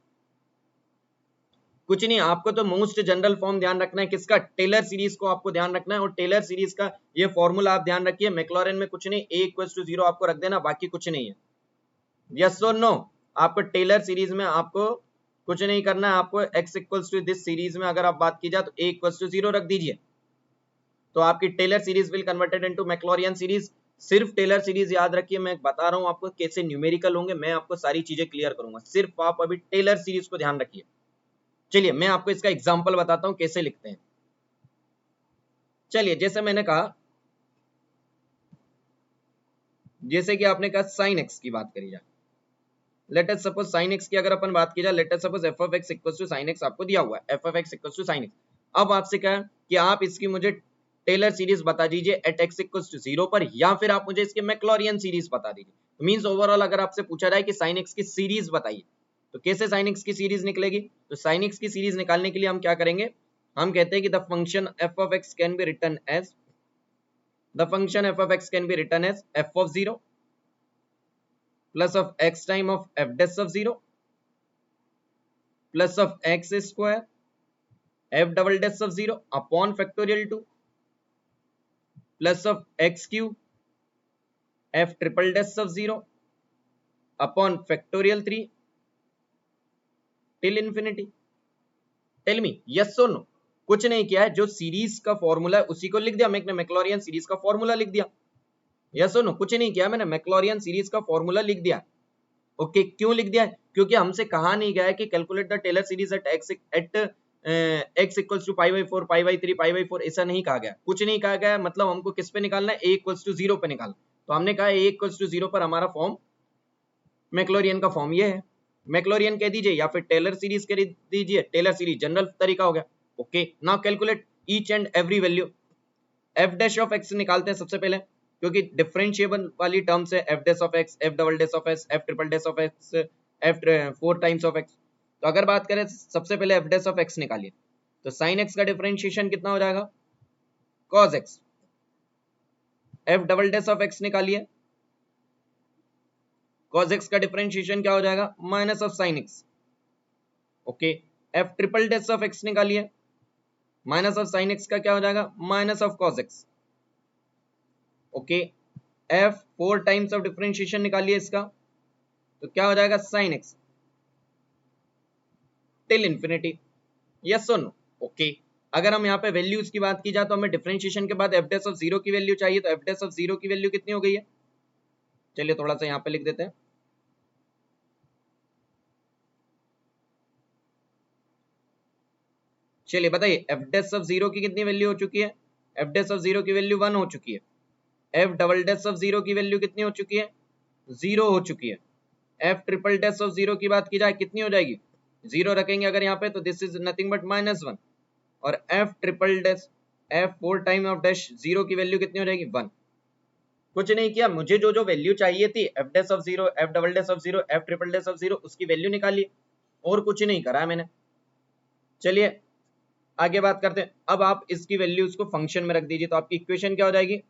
S1: कुछ नहीं, आपको तो most general form ध्यान रखना है, किसका? Taylor series को आपको ध्यान रखना है। और टेलर सीरीज का ये फॉर्मूला आप ध्यान रखिए, मैक्लॉरेन में कुछ नहीं, a इक्वल्स टू 0 आपको रख देना, बाकी कुछ नहीं है। यस और नो? आपको टेलर सीरीज में आपको कुछ नहीं करना है, आपको x equals to this series में अगर आप बात की जाए तो a इक्वल्स टू 0 रख दीजिए, तो आपकी Taylor series will converted into Maclaurin series. सिर्फ टेलर सीरीज याद रखिए, मैं बता रहा हूं आपको कैसे न्यूमेरिकल होंगे, मैं आपको सारी चीजें क्लियर करूंगा, सिर्फ आप अभी टेलर सीरीज को ध्यान रखिए। चलिए मैं आपको इसका एग्जांपल बताता हूं कैसे लिखते हैं। चलिए जैसे मैंने कहा, जैसे कि आपने कहा साइन एक्स की बात करी जाए, let us suppose sine x की अगर अपन बात की जाए, let us suppose f of x equals to sine x आपको दिया हुआ है, f of x equals to sine x. अब आपसे कहा कि आप इसकी मुझे टेलर सीरीज बता दीजिए एट एक्स इक्वल्स टू 0 पर, या फिर आप मुझे इसके मैक्लॉरिन सीरीज बता दीजिए। मींस ओवरऑल अगर आपसे पूछा जाए कि साइन एक्स की सीरीज बताइए, तो कैसे साइन एक्स की सीरीज निकलेगी? तो साइन एक्स की सीरीज निकालने के लिए हम क्या करेंगे? हम कहते हैं कि the function f of x can be written as, the function f of x can be written as f of 0 plus of x time of f dash of 0 plus of x square f double dash of 0 upon factorial 2 plus of x cube f triple dash of 0 upon factorial 3 till infinity. Tell me yes और no. कुछ नहीं किया है, जो series का formula है उसी को लिख दिया, मैंने मैक्लॉरियन सीरीज का फॉर्मूला लिख दिया। यस और नो, कुछ नहीं किया, मैंने मैक्लॉरियन सीरीज का फॉर्मूला लिख दिया। ओके, क्यों लिख दिया है? क्योंकि हमसे कहा नहीं गया है कि calculate the Taylor series at x equals to pi by 4 pi by 3 pi by 4, ऐसा नहीं कहा गया, कुछ नहीं कहा गया। मतलब हमको किस पे निकालना है? a इक्वल्स टू 0 पे निकालना। तो हमने कहा a इक्वल्स टू 0 पर हमारा फॉर्म मैक्लॉरियन का फॉर्म ये है। मैक्लॉरियन कह दीजिए या फिर टेलर सीरीज कह दीजिए, टेलर सीरीज जनरल तरीका हो गया। Okay, now calculate each and every value. F dash of x निकालते हैं सबसे पहले, क्योंकि डिफरेंशिएबल वाली टर्म्स है। F dash of x, F double dash of x, F triple dash of x, F 4 times of x. तो अगर बात करें सबसे पहले एफ डैश ऑफ एक्स निकालिए, तो साइन एक्स का डिफरेंशिएशन कितना हो जाएगा? Cos x. F double dash of x निकालिए, कॉस एक्स का डिफरेंशिएशन क्या हो जाएगा? Minus of sine x. Okay, F triple dash of x निकालिए, माइनस ऑफ साइन एक्स का क्या हो जाएगा? Minus of cos x. Okay, F 4 times of differentiation निकालिए इसका, तो क्या हो जाएगा? Sine x till infinity. Yes और नो? ओके, अगर हम यहाँ पे वैल्यूज की बात की जाए तो हमें डिफरेंशिएशन के बाद एफ डैश ऑफ 0 की वैल्यू चाहिए। तो एफ डैश ऑफ 0 की वैल्यू कितनी हो गई है? चलिए थोड़ा सा यहाँ पे लिख देते हैं। चलिए बताइए, एफ डैश ऑफ 0 की कितनी वैल्यू हो चुकी है? एफ डैश ऑफ 0 की वैल्यू 1 हो चुकी है। एफ डबल डैश ऑफ 0 की वैल्यू कितनी हो चुकी है? 0 हो चुकी है। एफ ट्रिपल डैश ऑफ 0 की बात की जाए कितनी हो जाएगी? 0 रखेंगे अगर यहाँ पे, तो दिस इज नथिंग बट -1। और F triple dash, F 4 time of dash 0 की वैल्यू कितनी हो जाएगी? 1। कुछ नहीं किया, मुझे जो जो वैल्यू चाहिए थी, F dash of 0, F double dash of 0, F triple dash of 0, उसकी वैल्यू निकाली, और कुछ नहीं करा है मैंने। चलिए आगे बात करते हैं। अब आप इसकी वैल्यू उसको फंक्शन में रख दीजिए, तो आपकी इक्वेशन क्या हो जाएगी?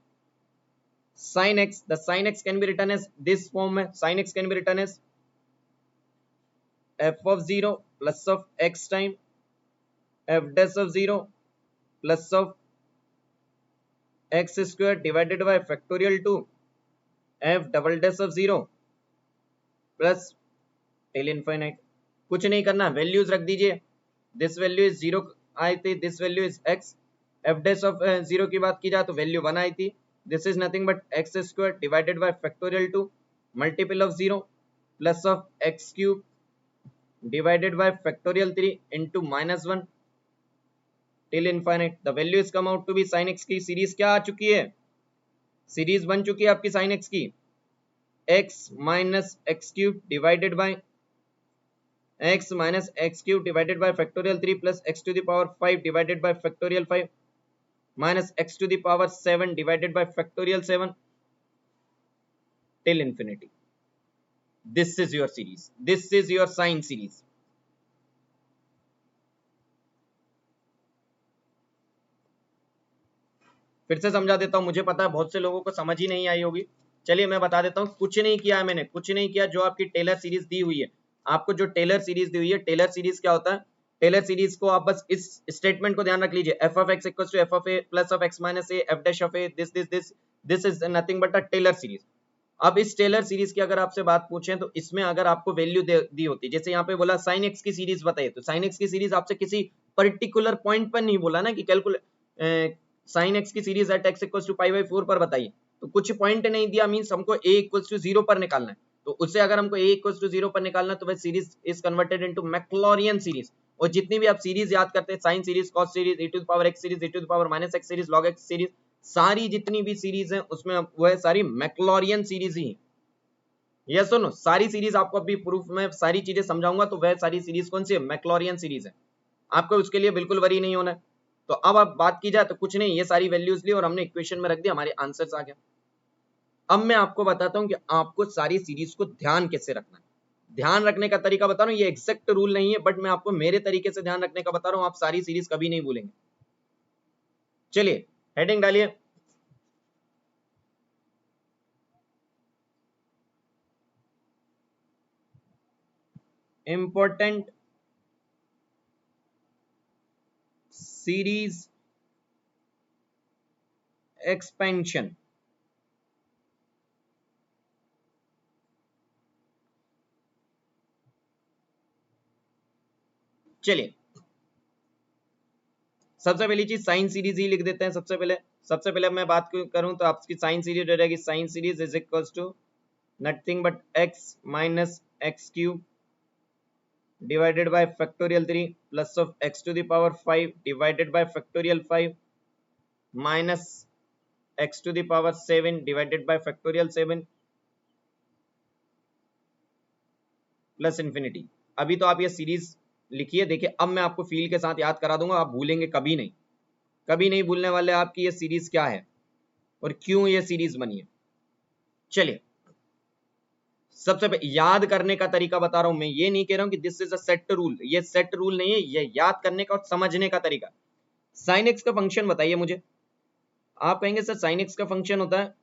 S1: sin x, the sin x can be written as this form में, sin x can be written as f of 0 plus of x time f dash of 0 plus of x square divided by factorial 2 f double dash of 0 plus till infinite। कुछ नहीं करना, values रख दीजिए। This value is 0 आई थी, this value is x। f dash of 0 की बात की जाए तो वैल्यू 1 आई थी। This is nothing but x square divided by factorial 2 multiple of 0 plus of x cube divided by factorial 3 into -1 till infinite। the value is come out to be sin x की series क्या आ चुकी है? Series बन चुकी है आपकी sin x की, x minus x cube divided by factorial 3 plus x to the power 5 divided by factorial 5 minus x to the power 7 divided by factorial 7 till infinity। this is your series, this is your sine series। फिर से समझा देता हूं, मुझे पता है बहुत से लोगों को समझ ही नहीं आई होगी। चलिए मैं बता देता हूं, कुछ नहीं किया है मैंने, कुछ नहीं किया। जो आपकी टेलर सीरीज दी हुई है, आपको जो टेलर सीरीज दी हुई है, टेलर सीरीज क्या होता है? टेलर सीरीज को आप बस इस स्टेटमेंट को ध्यान रख लीजिए, f of x equals to f of a plus of x minus a f dash of a, this this this this is nothing but a Taylor series. अब इस टेलर सीरीज की अगर आपसे बात पूछें तो इसमें अगर आपको वैल्यू दी होती, जैसे यहाँ पे बोला साइन एक्स की सीरीज बताइए, तो साइन एक्स की सीरीज आपसे किसी पर्टिकुलर पॉइंट पर नहीं बोला ना कि कैलकुलेट साइन एक्स की series at x equals to pi by 4 पर बताइए, तो कुछ पॉइंट नहीं दिया, मींस हमको a इक्वल्स टू 0 पर निकालना है। तो उससे अगर हमको a इक्वल्स टू 0 पर निकालना है तो वह series is converted into Maclaurin series. और जितनी भी आप सीरीज याद करते हैं, sine series, cos series, e to the power x series, e to the power minus x series, log x series, सारी जितनी भी सीरीज हैं उसमें वह सारी मैक्लॉरियन सीरीज ही है। यस और नो? सारी सीरीज आपको अभी प्रूफ में सारी चीजें समझाऊंगा, तो वह सारी सीरीज कौन सी है? मैक्लॉरियन सीरीज है। आपको उसके लिए बिल्कुल वरी नहीं होना है। तो अब आप बात की जाए तो कुछ नहीं, ये सारी वैल्यूज ली और हमने इक्वेशन में रख दिया, हमारे आंसर्स आ गया। अब मैं आपको बताता हूं कि आपको सारी सीरीज को ध्यान कैसे रखना है। ध्यान रखने का तरीका बता रहा हूं, ये एग्जैक्ट रूल नहीं है, बट मैं आपको मेरे तरीके से ध्यान रखने का बता रहा हूं, आप सारी सीरीज कभी नहीं भूलेंगे। चलिए हेडिंग डालिए, इंपॉर्टेंट सीरीज एक्सपेंशन। चलिए सबसे पहली चीज साइन सीरीज ही लिख देते हैं। सबसे पहले मैं बात करूं तो आपकी साइन सीरीज हो जाएगी, sine series is equals to nothing but x minus x cube divided by factorial 3 plus of x to the power 5 divided by factorial 5 minus x to the power 7 divided by factorial 7 plus infinity. अभी तो आप ये series लिखिए, देखिए अब मैं आपको feel के साथ याद करा दूंगा, आप भूलेंगे कभी नहीं भूलने वाले आपकी ये सीरीज क्या है और क्यों ये सीरीज बनी है। चलिए सबसे पहले याद करने का तरीका बता रहा हूं मैं, ये नहीं कह रहा हूं कि this is a set rule, ये सेट रूल नहीं है, ये याद करने का और समझने का तरीका। साइन एक्स का फंक्शन बताइए मुझे। आप कहेंगे सर साइन एक्स का फंक्शन होता है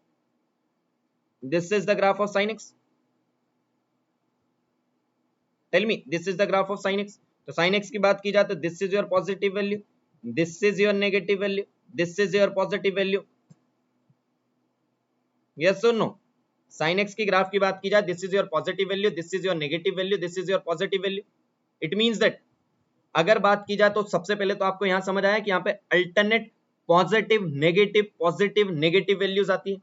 S1: this is the graph of sine x, tell me this is the graph of sine x. तो साइन एक्स की बात की जाए तो this is your positive value, this is your negative value, this is your positive value, yes और no. Sine x की graph की बात की जाए this is your positive value, this is your negative value, this is your positive value. It means that अगर बात की जाए तो सबसे पहले तो आपको यहां समझ आया कि यहाँ पे अल्टरनेट पॉजिटिव नेगेटिव वैल्यूज आती है,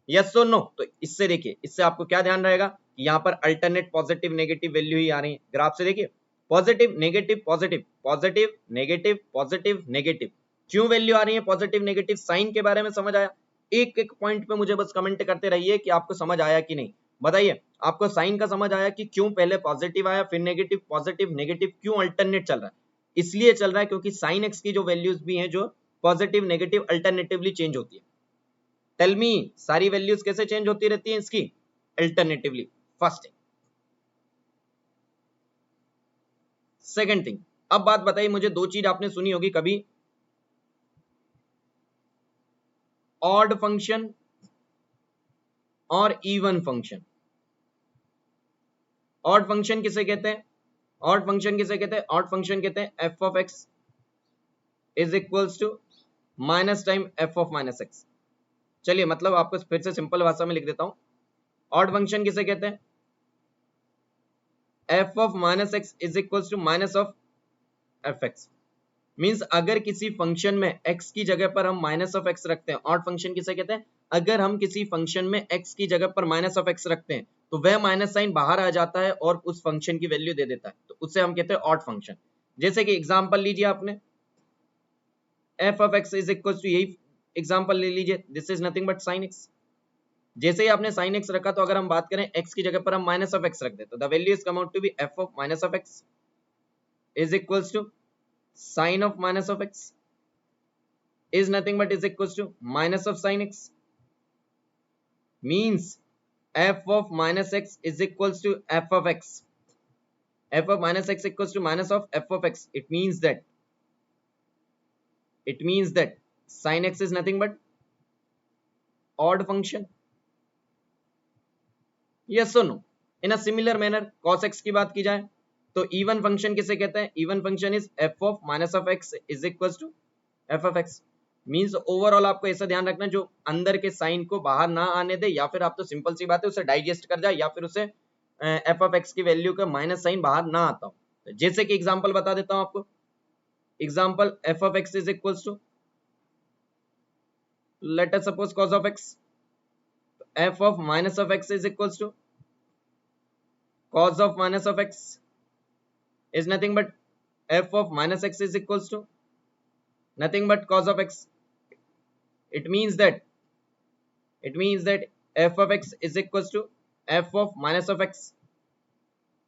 S1: यस और नो। तो इससे देखिए, इससे आपको क्या ध्यान रहेगा, यहाँ पर अल्टरनेट पॉजिटिव नेगेटिव वैल्यू ही आ रही है। ग्राफ से देखिए positive negative positive positive negative positive negative, क्यों वैल्यू आ रही है पॉजिटिव नेगेटिव। साइन के बारे में समझ आया। एक एक पॉइंट पे मुझे बस कमेंट करते रहिए कि आपको समझ आया कि नहीं। बताइए आपको साइन का समझ आया कि क्यों पहले पॉजिटिव आया फिर नेगेटिव, पॉजिटिव नेगेटिव क्यों अल्टरनेट चल रहा है। इसलिए चल रहा है क्योंकि साइन एक्स की जो वैल्यूज भी हैं जो पॉजिटिव नेगेटिव अल्टरनेटिवली चेंज होती है। टेल मी सारी वैल्यूज कैसे चेंज होती रहती हैं इसकी, alternatively. First thing. Second thing, अब बात बताइए मुझे, दो चीज आपने सुनी होगी कभी, ऑड फंक्शन और इवन फंक्शन। ऑड फंक्शन किसे कहते हैं, ऑड फंक्शन किसे कहते हैं, ऑड फंक्शन कहते हैं F of x is equals to minus time f of minus x. चलिए मतलब आपको फिर से सिंपल भाषा में लिख देता हूं। ऑड फंक्शन किसे कहते हैं, F of minus x is equals to minus of f x. Means अगर किसी फंक्शन में x की जगह पर हम माइनस ऑफ एक्स रखते हैं, ऑड फंक्शन किसे कहते हैं, अगर हम किसी फंक्शन में x की जगह पर माइनस ऑफ एक्स रखते हैं तो वह माइनस साइन बाहर आ जाता है और उस फंक्शन की वैल्यू दे देता है, तो उससे हम कहते हैं ऑड फंक्शन। जैसे कि एग्जांपल लीजिए आपने f of x is equal to, यही एग्जांपल ले लीजिए, this is nothing but sin x। जैसे ही आपने sin x रखा तो अगर हम बात करें x की जगह पर हम माइनस ऑफ x रख दें तो the value is come out to be f of minus of x is equals to sin of minus of x is nothing but is equals to minus of sin x, means f of minus x is equals to f of x, f of minus x equals to minus of f of x. It means that sin x is nothing but odd function, yes or no। in a similar manner cos x की बात की जाए तो even function किसे कहते हैं, even function is f of minus of x is equal to f of x. Means overall आपको ऐसा ध्यान रखना जो अंदर के साइन को बाहर ना आने दे, या फिर आप तो सिंपल सी बात है उसे डाइजेस्ट कर जाए, या फिर उसे एफ ऑफ एक्स की वैल्यू का माइनस साइन बाहर ना आता हो। जैसे कि एग्जांपल बता देता हूं आपको, example f of x is equal to let us suppose cos of x, f of minus of x is equal to cos of minus of x is nothing but f of minus x is equals to nothing but cos of x. It means that f of x is equals to f of minus of x,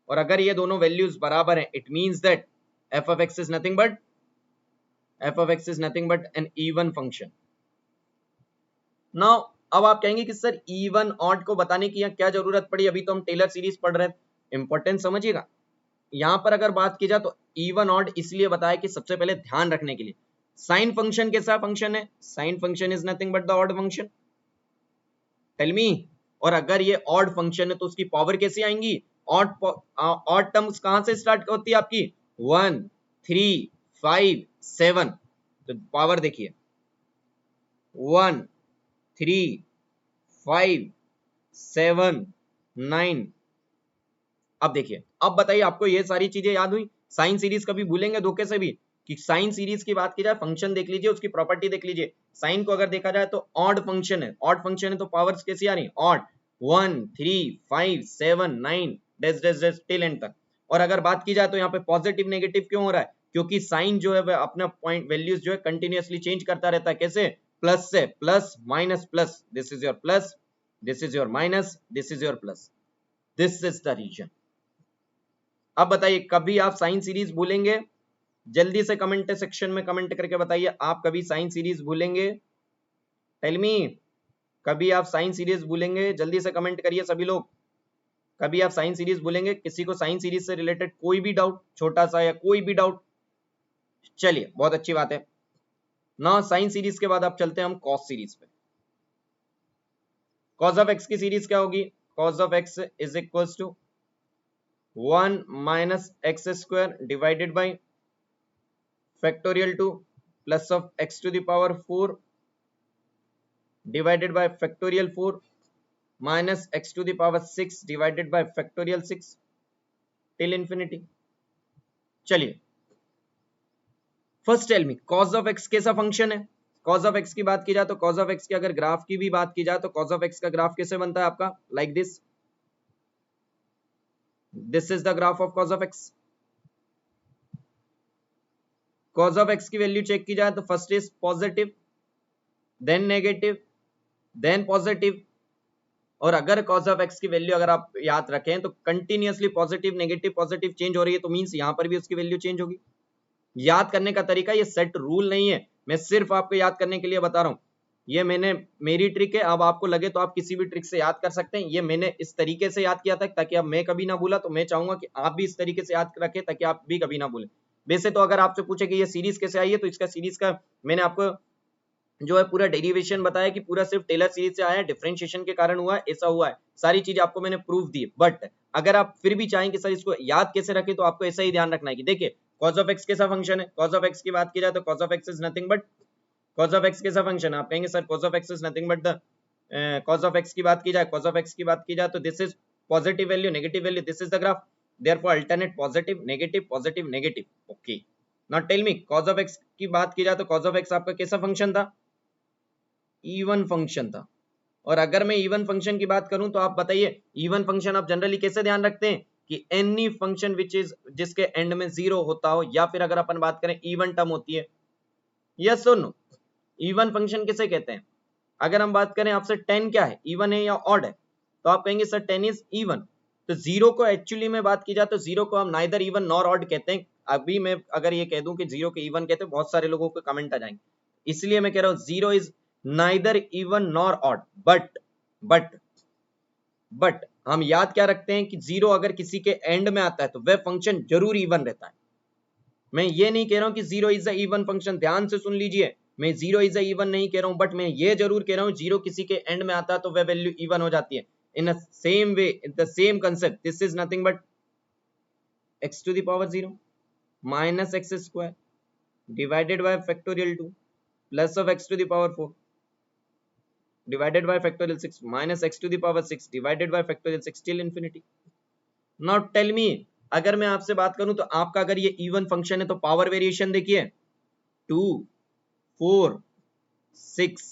S1: और अगर ये दोनों values बराबर हैं it means that f of x is nothing but an even function. Now अब आप कहेंगे कि सर इवन ऑड को बताने की क्या जरूरत पड़ी, अभी तो हम टेलर सीरीज पढ़ रहे हैं। इंपॉर्टेंट समझिएगा, यहां पर अगर बात की जाए तो इवन ऑड इसलिए बताया कि सबसे पहले ध्यान रखने के लिए, साइन फंक्शन कैसा फंक्शन है, sine function is nothing but the odd function, tell me. और अगर ये ऑड फंक्शन है तो उसकी पावर कैसी आएंगी, ऑड टर्म्स कहां से स्टार्ट होती है आपकी, 1 3 5 7, तो पावर देखिए 1 3 5 7 9। अब देखिए, अब बताइए आपको ये सारी चीजें याद हुई, साइन सीरीज कभी भूलेंगे धोखे से भी कि साइन सीरीज की बात की जाए, फंक्शन देख लीजिए, उसकी प्रॉपर्टी देख लीजिए। साइन को अगर देखा जाए तो ऑड फंक्शन है, ऑड फंक्शन है तो पावर्स कैसी आ रही, odd 1 3 5 7 9 dash dash dash till and तक। और अगर बात की जाए तो यहाँ पे पॉजिटिव नेगेटिव क्यों हो रहा है, क्योंकि साइन जो है वह अपना पॉइंट वैल्यूज जो है कंटिन्यूअसली चेंज करता रहता है। कैसे, प्लस से plus, minus plus, this is your plus, this is your minus, this is your plus, this is the reason. अब बताइए कभी आप साइन सीरीज भूलेंगे, जल्दी से कमेंट सेक्शन में कमेंट करके बताइए, आप कभी साइन सीरीज भूलेंगे, टेल मी, कभी आप साइन सीरीज भूलेंगे, जल्दी से कमेंट करिए सभी लोग, कभी आप साइन सीरीज भूलेंगे। किसी को साइन सीरीज से रिलेटेड कोई भी डाउट, छोटा सा या कोई भी डाउट, चलिए बहुत अच्छी बात है ना। साइन सीरीज के बाद आप चलते हैं हम कॉस सीरीज पे। कॉस ऑफ एक्स की सीरीज क्या होगी, cos of x is equals to 1 minus x square divided by factorial 2 plus of x to the power 4 divided by factorial 4 minus x to the power 6 divided by factorial 6 till infinity. चलिए first tell me cos of x कैसा function है। Cos of x की बात की जाए तो cos of x की अगर ग्राफ की भी बात की जाए तो कॉस ऑफ एक्स का ग्राफ कैसे बनता है आपका, like this, this is the graph of cos of x. Cos of x की वैल्यू चेक की जाए तो first is positive, then negative, then positive. और अगर कॉस ऑफ एक्स की वैल्यू अगर आप याद रखें तो continuously positive negative positive change हो रही है, तो मींस यहां पर भी उसकी वैल्यू चेंज होगी। याद करने का तरीका, ये सेट रूल नहीं है, मैं सिर्फ आपको याद करने के लिए बता रहा हूं। ये मैंने, मेरी ट्रिक है, अब आपको लगे तो आप किसी भी ट्रिक से याद कर सकते हैं। ये मैंने इस तरीके से याद किया था ताकि अब मैं कभी ना भूला, तो मैं चाहूंगा कि आप भी इस तरीके से याद रखें ताकि आप भी कभी ना भूलें। वैसे तो अगर आपसे पूछे कि ये सीरीज कैसे आई है, तो इसका सीरीज का मैंने आपको जो है पूरा डेरिवेशन बताया कि पूरा सिर्फ टेलर सीरीज से आया है, डिफरेंशिएशन के कारण हुआ है, ऐसा हुआ है, सारी चीज आपको मैंने प्रूफ दी। बट अगर आप फिर भी चाहें कि सर इसको याद कैसे रखें, तो आपको ऐसा ही ध्यान रखना है कि देखिए कॉस ऑफ एक्स कैसा फंक्शन है। कॉस ऑफ एक्स की बात की जाए तो cos of x is nothing but, cos of x कैसा फंक्शन है, आप कहेंगे sir cos of x is nothing but the, cos of x की बात की जाए, कॉस ऑफ एक्स की बात की जाए तो this is positive value negative value, this is the graph, therefore alternate positive negative. Okay, now tell me cos of x की बात की जाए तो कॉस ऑफ एक्स आपका कैसा फंक्शन था, इवन फंक्शन था। और अगर मैं इवन फंक्शन की बात करूं तो आप बताइए इवन फंक्शन आप जनरली कैसे ध्यान रखते हैं कि एनी फंक्शन विच इज, जिसके एंड में 0 होता हो, या फिर अगर अपन बात करें इवन टर्म होती है, यस और नो, इवन फंक्शन किसे कहते हैं। अगर हम बात करें आपसे 10 क्या है, इवन है या ऑड है, तो आप कहेंगे सर 10 इज इवन। तो 0 को एक्चुअली में बात की जाए तो 0 को हम नाइदर इवन नॉर ऑड कहते हैं। अभी मैं अगर ये कह दूं कि 0 के इवन कहते हैं, बहुत सारे लोगों को कमेंट आ जाएंगे, इसलिए मैं कह रहा हूं 0 is neither even nor odd. But हम याद क्या रखते हैं कि 0 अगर किसी के एंड में आता है तो वह फंक्शन जरूर इवन रहता है। मैं ये नहीं कह रहा हूं कि 0 इज अ इवन फंक्शन, ध्यान से सुन लीजिए, मैं 0 इज अ इवन नहीं कह रहा हूं, बट मैं ये जरूर कह रहा हूं 0 किसी के एंड में आता है तो वह वैल्यू इवन हो जाती है। In a same way, in the same concept, this is nothing but x to the power 0 minus x square divided by factorial 2 plus of x to the power 4 divided by factorial 6 minus x to the power 6 divided by factorial 6 till infinity. Now tell me, अगर मैं आपसे बात करूं तो आपका अगर ये even function है तो पावर वेरिएशन देखिए 2 4 6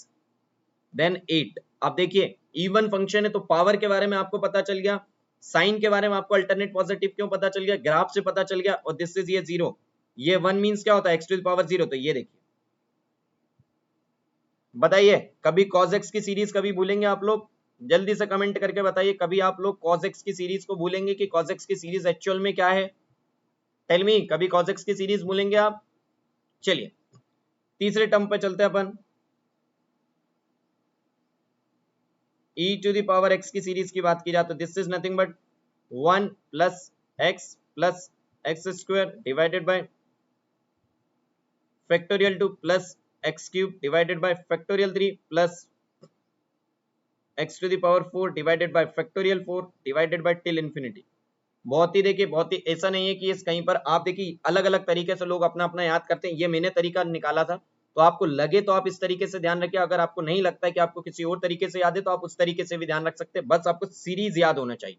S1: देन 8। अब देखिए इवन फंक्शन है तो पावर के बारे में आपको पता चल गया, साइन के बारे में आपको अल्टरनेट पॉजिटिव क्यों पता चल गया, ग्राफ से पता चल गया, और दिस इज ये 0, ये 1 मींस क्या होता है x to the power 0। तो ये देखिए, बताइए कभी cos x की सीरीज कभी भूलेंगे आप लोग, जल्दी से कमेंट करके बताइए कभी आप लोग cos x की सीरीज को भूलेंगे कि cos x की सीरीज एक्चुअल में क्या है, टेल मी, कभी cos x की सीरीज भूलेंगे आप। चलिए तीसरे टर्म पे चलते हैं अपन, e to the power x की सीरीज की बात की जाए तो this is nothing but 1 plus x square divided by factorial 2 plus x cube divided by factorial 3 plus x to the power 4 divided by factorial 4 divided bye till infinity. बहुत ही देखिए, बहुत ही, ऐसा नहीं है कि इस कहीं पर आप देखिए अलग अलग तरीके से लोग अपना अपना याद करते हैं, ये मैंने तरीका निकाला था, तो आपको लगे तो आप इस तरीके से ध्यान रखिए, अगर आपको नहीं लगता है कि आपको किसी और तरीके से याद है तो आप उस तरीके से भी ध्यान रख सकते हैं, बस आपको सीरीज याद होना चाहिए।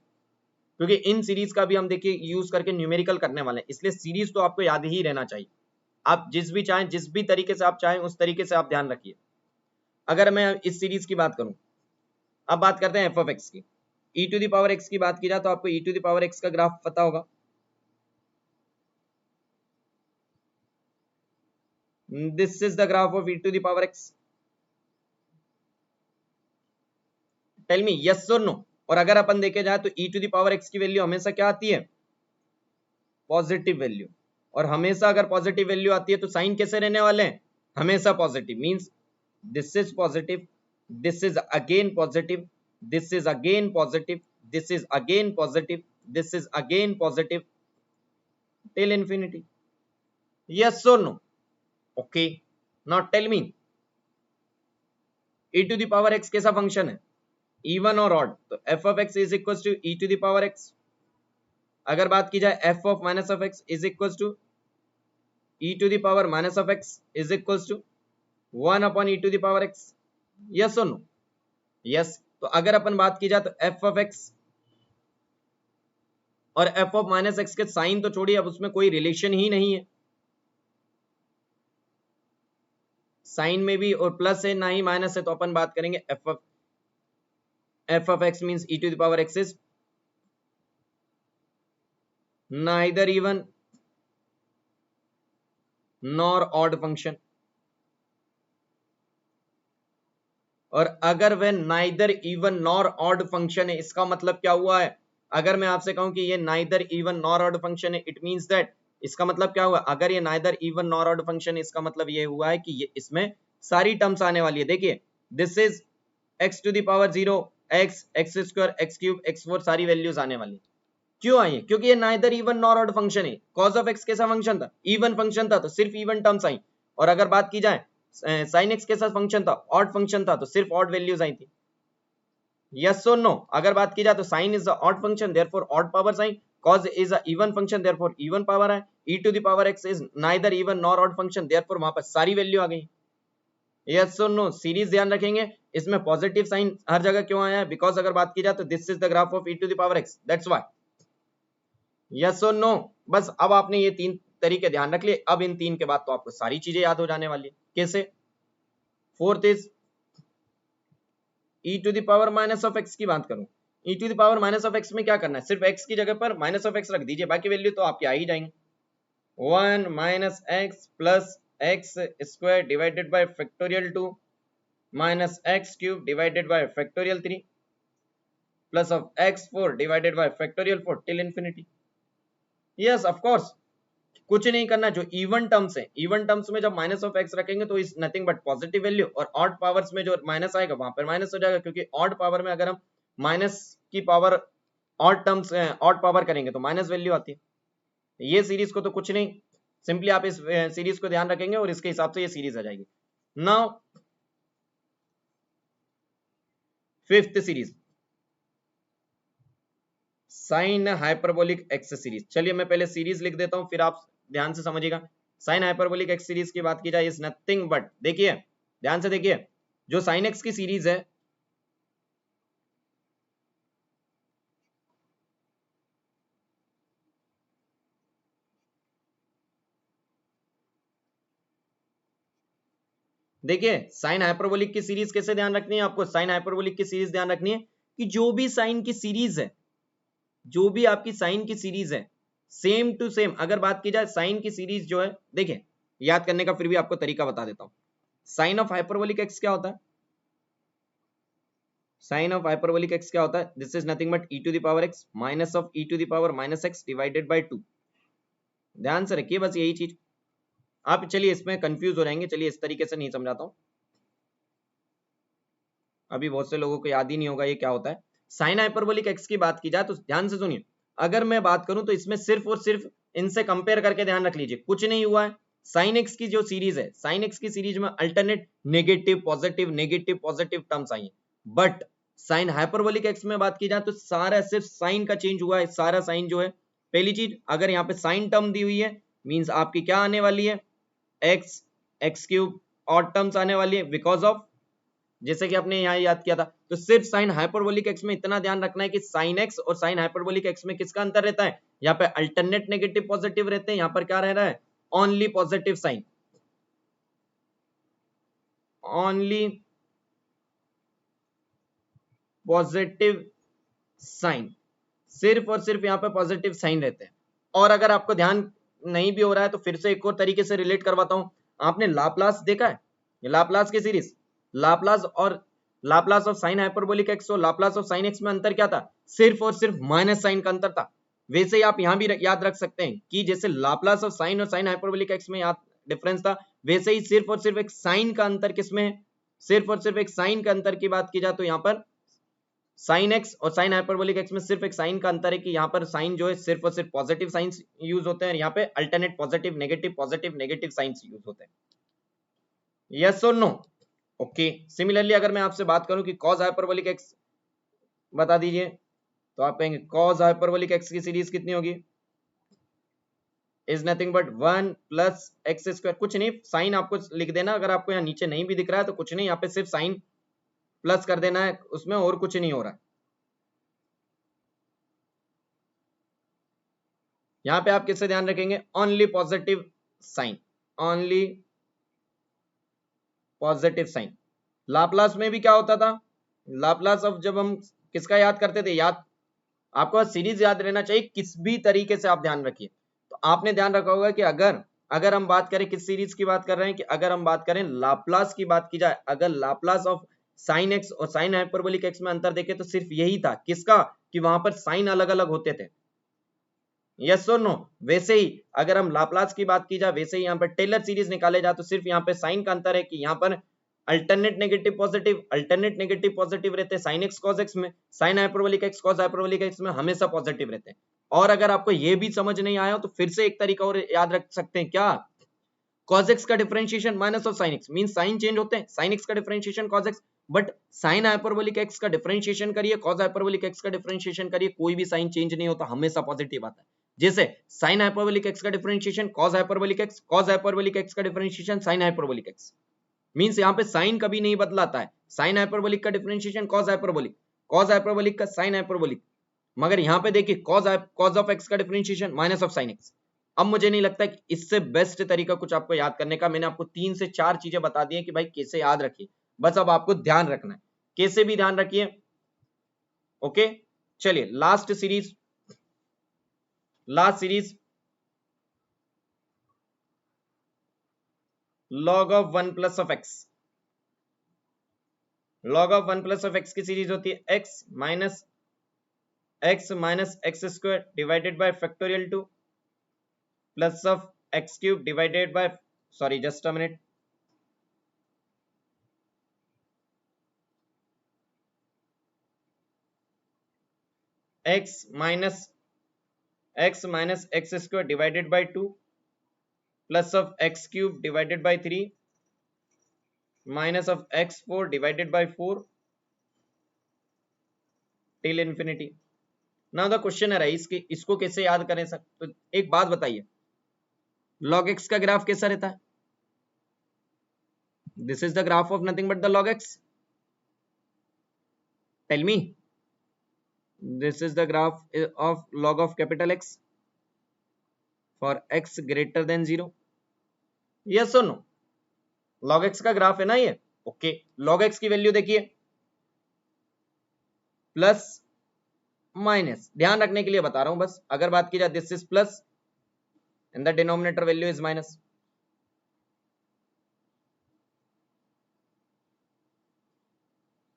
S1: क्योंकि इन सीरीज का भी हम देखिए यूज करके न्यूमेरिकल करने वाले हैं, इसलिए सीरीज तो आपको याद ही रहना चाहिए। आप जिस भी चाहें, जिस भी तरीके से आप चाहें, उस तरीके से आप ध्यान रखिए। अगर मैं इस सीरीज की बात करूं, अब बात करते हैं एफ ऑफ एक्स की। E to the power x की बात की जाए तो आपको e to the power x का ग्राफ पता होगा। This is the graph of e to the power x. Tell me yes और नो। और अगर अपन देखे जाए तो e to the power x की वैल्यू हमेशा क्या आती है? Positive value. और हमेशा अगर पॉजिटिव वैल्यू आती है तो साइन कैसे रहने वाले हैं? हमेशा positive. Means this is positive, this is again positive, this is again positive, this is again positive, this is again positive till infinity. Yes और no? Okay, now tell me e to the power x कैसा function है? Even और odd? तो f of x is equal to e to the power x। अगर बात की जाए f of minus of x is equal to e to the power minus of x is equal to 1 upon e to the power x। Yes और no? Yes. तो अगर अपन बात की जाए तो f ऑफ x और f ऑफ माइनस x के साइन तो छोड़िए, अब उसमें कोई रिलेशन ही नहीं है। साइन में भी और प्लस है ना ही माइनस है, तो अपन बात करेंगे f of x means e to the power x is neither even nor odd function। और अगर वह neither even nor odd function है, इसका मतलब क्या हुआ है? अगर मैं आपसे कहूं कि ये neither even nor odd function है, it means that, इसका मतलब क्या हुआ? अगर ये neither even nor odd function है, इसका मतलब ये हुआ है कि ये इसमें सारी टर्म्स आने वाली है। देखिए this is x to the power 0, x, x square, x cube, x4 सारी वैल्यूज आने वाली। क्यों आई है? क्योंकि ये neither even nor odd function है। कॉस ऑफ एक्स कैसा फंक्शन था? इवन फंक्शन था, तो सिर्फ इवन टर्म्स आई। और अगर बात की जाए साइन एक्स कैसा फंक्शन था? ऑड फंक्शन था, तो सिर्फ ऑड वैल्यूज आई थी। यस और नो? अगर बात की जाए तो sine is the odd function, therefore odd powers आई। cos is a even function, therefore even power है। e to the power x is neither even nor odd function, therefore वहां पर सारी वैल्यू आ गई। यस और नो? सीरीज ध्यान रखेंगे, इसमें पॉजिटिव साइन हर जगह क्यों आया है? बिकॉज अगर बात की जाए तो this is the graph of e to the power x, that's why. Yes और नो? बस अब आपने ये तीन तरीके ध्यान रख लिए। अब इन तीन के बाद तो आपको सारी चीजें याद हो जाने वाली है। कैसे? Fourth is e to the power minus of x की बात करूं, e to the power minus of x में क्या करना है? सिर्फ x की जगह पर माइनस ऑफ x रख दीजिए, बाकी वैल्यू तो आपके आ ही जाएंगे। 1 minus x plus x square divided by factorial 2 minus x cube divided by factorial 3 plus of x4 divided by factorial 4 till infinity. Yes of course, कुछ नहीं करना। जो इवन टर्म्स है, इवन टर्म्स में जब माइनस ऑफ एक्स रखेंगे तो is nothing but positive value, और ऑड पावर्स में जो माइनस आएगा वहां पर माइनस हो जाएगा, क्योंकि ऑड पावर में अगर हम माइनस की power odd terms odd power करेंगे तो माइनस वैल्यू आती है। ये सीरीज को तो कुछ नहीं, सिंपली आप इस सीरीज को ध्यान रखेंगे और इसके हिसाब से ये सीरीज आ जाएगी। Now fifth series, sine hyperbolic x series. चलिए मैं पहले सीरीज लिख देता हूं, फिर आप ध्यान से समझिएगा। साइन हाइपरबोलिक एक्स सीरीज की बात की जाए इज नथिंग बट, देखिए ध्यान से देखिए, जो साइन एक्स की सीरीज है, देखिए साइन हाइपरबोलिक की सीरीज कैसे ध्यान रखनी है आपको? साइन हाइपरबोलिक की सीरीज ध्यान रखनी है कि जो भी साइन की सीरीज है, जो भी आपकी साइन की सीरीज है, सेम टू सेम। अगर बात की जाए साइन की सीरीज जो है, देखिए याद करने का फिर भी आपको तरीका बता देता हूं। साइन ऑफ हाइपरबोलिक एक्स क्या होता है? साइन ऑफ हाइपरबोलिक एक्स क्या होता है? This is nothing but e to the power x minus of e to the power minus x divided by 2। ध्यान से रखिए बस यही चीज। आप चलिए इसमें कंफ्यूज हो जाएंगे, चलिए इस तरीके से नहीं समझाता हूं, अभी बहुत से लोगों को याद ही नहीं होगा ये क्या होता है। साइन हाइपरबोलिक एक्स की बात की जाए तो ध्यान से सुनिए, अगर मैं बात करूं तो इसमें सिर्फ और सिर्फ इनसे कंपेयर करके ध्यान रख लीजिए, कुछ नहीं हुआ है। साइन एक्स की जो सीरीज है, साइन एक्स की सीरीज में अल्टरनेट नेगेटिव पॉजिटिव टर्म्स आई है, बट साइन हाइपरबोलिक एक्स में बात की जाए तो सारा सिर्फ साइन का चेंज हुआ है। सारा साइन जो है, पहली चीज अगर यहाँ पे साइन टर्म दी हुई है, मींस आपकी क्या आने वाली है? X, x cube, odd terms आने वाली है, बिकॉज ऑफ, जैसे कि आपने यहाँ याद किया था तो सिर्फ साइन हाइपरबोलिक एक्स में इतना ध्यान रखना है कि साइन एक्स और साइन हाइपरबोलिक एक्स में किसका अंतर रहता है, यहाँ पे अल्टरनेट नेगेटिव पॉजिटिव रहते हैं, यहाँ पर क्या रह रहा है, only positive sign, only positive sign, सिर्फ और सिर्फ यहाँ पे पॉजिटिव साइन रहते हैं। और अगर आपको ध्यान नहीं भी हो रहा है तो फिर से एक और तरीके से रिलेट करवाता हूं, आपने लाप्लास देखा है, लाप्लास की series, Laplace of sine hyperbolic x और लाप्लास ऑफ साइन एक्स में अंतर क्या था, सिर्फ और सिर्फ माइनस साइन का अंतर था। वैसे ही आप यहां भी याद रख सकते हैं कि जैसे लाप्लास ऑफ साइन और साइन हाइपरबोलिक एक्स में याद डिफरेंस था, वैसे ही सिर्फ और सिर्फ एक साइन का अंतर किसमें है, सिर्फ और सिर्फ एक साइन का अंतर की बात की जाए तो यहाँ पर साइन एक्स और साइन हाइपरबोलिक एक्स में सिर्फ एक साइन का अंतर है कि यहाँ पर साइन जो है सिर्फ और सिर्फ पॉजिटिव साइंस यूज होते हैं और यहाँ पे alternate positive negative science use होते हैं। यस और नो? ओके। सिमिलरली अगर मैं आपसे बात करूं कि cos हाइपरबोलिक एक्स बता दीजिए, तो आप कहेंगे cos हाइपरबोलिक एक्स की सीरीज कितनी होगी, is nothing but 1 plus x square, कुछ नहीं, साइन आपको लिख देना, अगर आपको यहाँ नीचे नहीं भी दिख रहा है तो कुछ नहीं, यहाँ पे सिर्फ साइन प्लस कर देना है उसमें, और कुछ नहीं हो रहा है। यहां पे आप किससे ध्यान रखेंगे, only positive sign, only positive sign. Laplace में भी क्या होता था, लाप्लास ऑफ जब हम किसका याद करते थे, याद आपको सीरीज याद रहना चाहिए, किस भी तरीके से आप ध्यान रखिए। तो आपने ध्यान रखा होगा कि अगर हम बात करें किस सीरीज की बात कर रहे हैं, कि अगर हम बात करें लाप्लास की बात की जाए, अगर लाप्लास ऑफ साइन एक्स और साइन हाइपरबोलिक एक्स में अंतर देखे तो सिर्फ यही था, किसका, कि वहां पर साइन अलग अलग होते थे। यस और नो? वैसे ही अगर हम लाप्लास की बात की जाए, वैसे ही यहाँ पर टेलर सीरीज निकाले जाए तो सिर्फ यहाँ पे साइन का अंतर है कि यहाँ पर अल्टरनेट नेगेटिव पॉजिटिव रहते हैं साइन एक्स कॉस एक्स में, sine hyperbolic x cos hyperbolic x में हमेशा पॉजिटिव रहते हैं। और अगर आपको ये भी समझ नहीं आया तो फिर से एक तरीका और याद रख सकते हैं, क्या, cos x का differentiation minus of sin x, mean sine change होते हैं, sin x का differentiation cos x, but sin hyperbolic x का डिफरेंशिएशन करिए, cos हाइपरबोलिक x का डिफरेंशिएशन करिए, कोई भी साइन चेंज नहीं होता, हमेशा पॉजिटिव आता है। जैसे sin हाइपरबोलिक x का differentiation cos hyperbolic x, cos hyperbolic x का differentiation sin hyperbolic x, means यहाँ पे साइन कभी नहीं बदलाता है, sin हाइपरबोलिक का डिफरेंशिएशन cos हाइपरबोलिक का sin हाइपरबोलिक, मगर यहाँ पे देखिए cos ऑफ x का differentiation minus of sin x। अब मुझे नहीं लगता कि इससे बेस्ट तरीका कुछ आपको याद करने का, मैंने आपको 3 से 4 चीजें बता दी हैं कि भाई कैसे याद रखिए, बस अब आपको ध्यान रखना है, कैसे भी ध्यान रखिए। ओके, चलिए last series log of 1 plus of x, log of 1 plus of x की सीरीज होती है x minus x square divided by factorial 2 plus of x cube divided bye, sorry just a minute, x minus x square divided by 2 plus of x cube divided bye 3 minus of x4 divided by 4 till infinity. Now the question है इसको कैसे याद करें sir, तो एक बात बताइए, log x का ग्राफ कैसा रहता है, this is the graph of nothing but the log x, tell me, this is the graph of log of capital X for x greater than 0, yes or no? log x का graph है ना ये, okay. log x की value देखिए plus minus, ध्यान रखने के लिए बता रहा हूं बस, अगर बात की जाए this is plus and the denominator value is minus,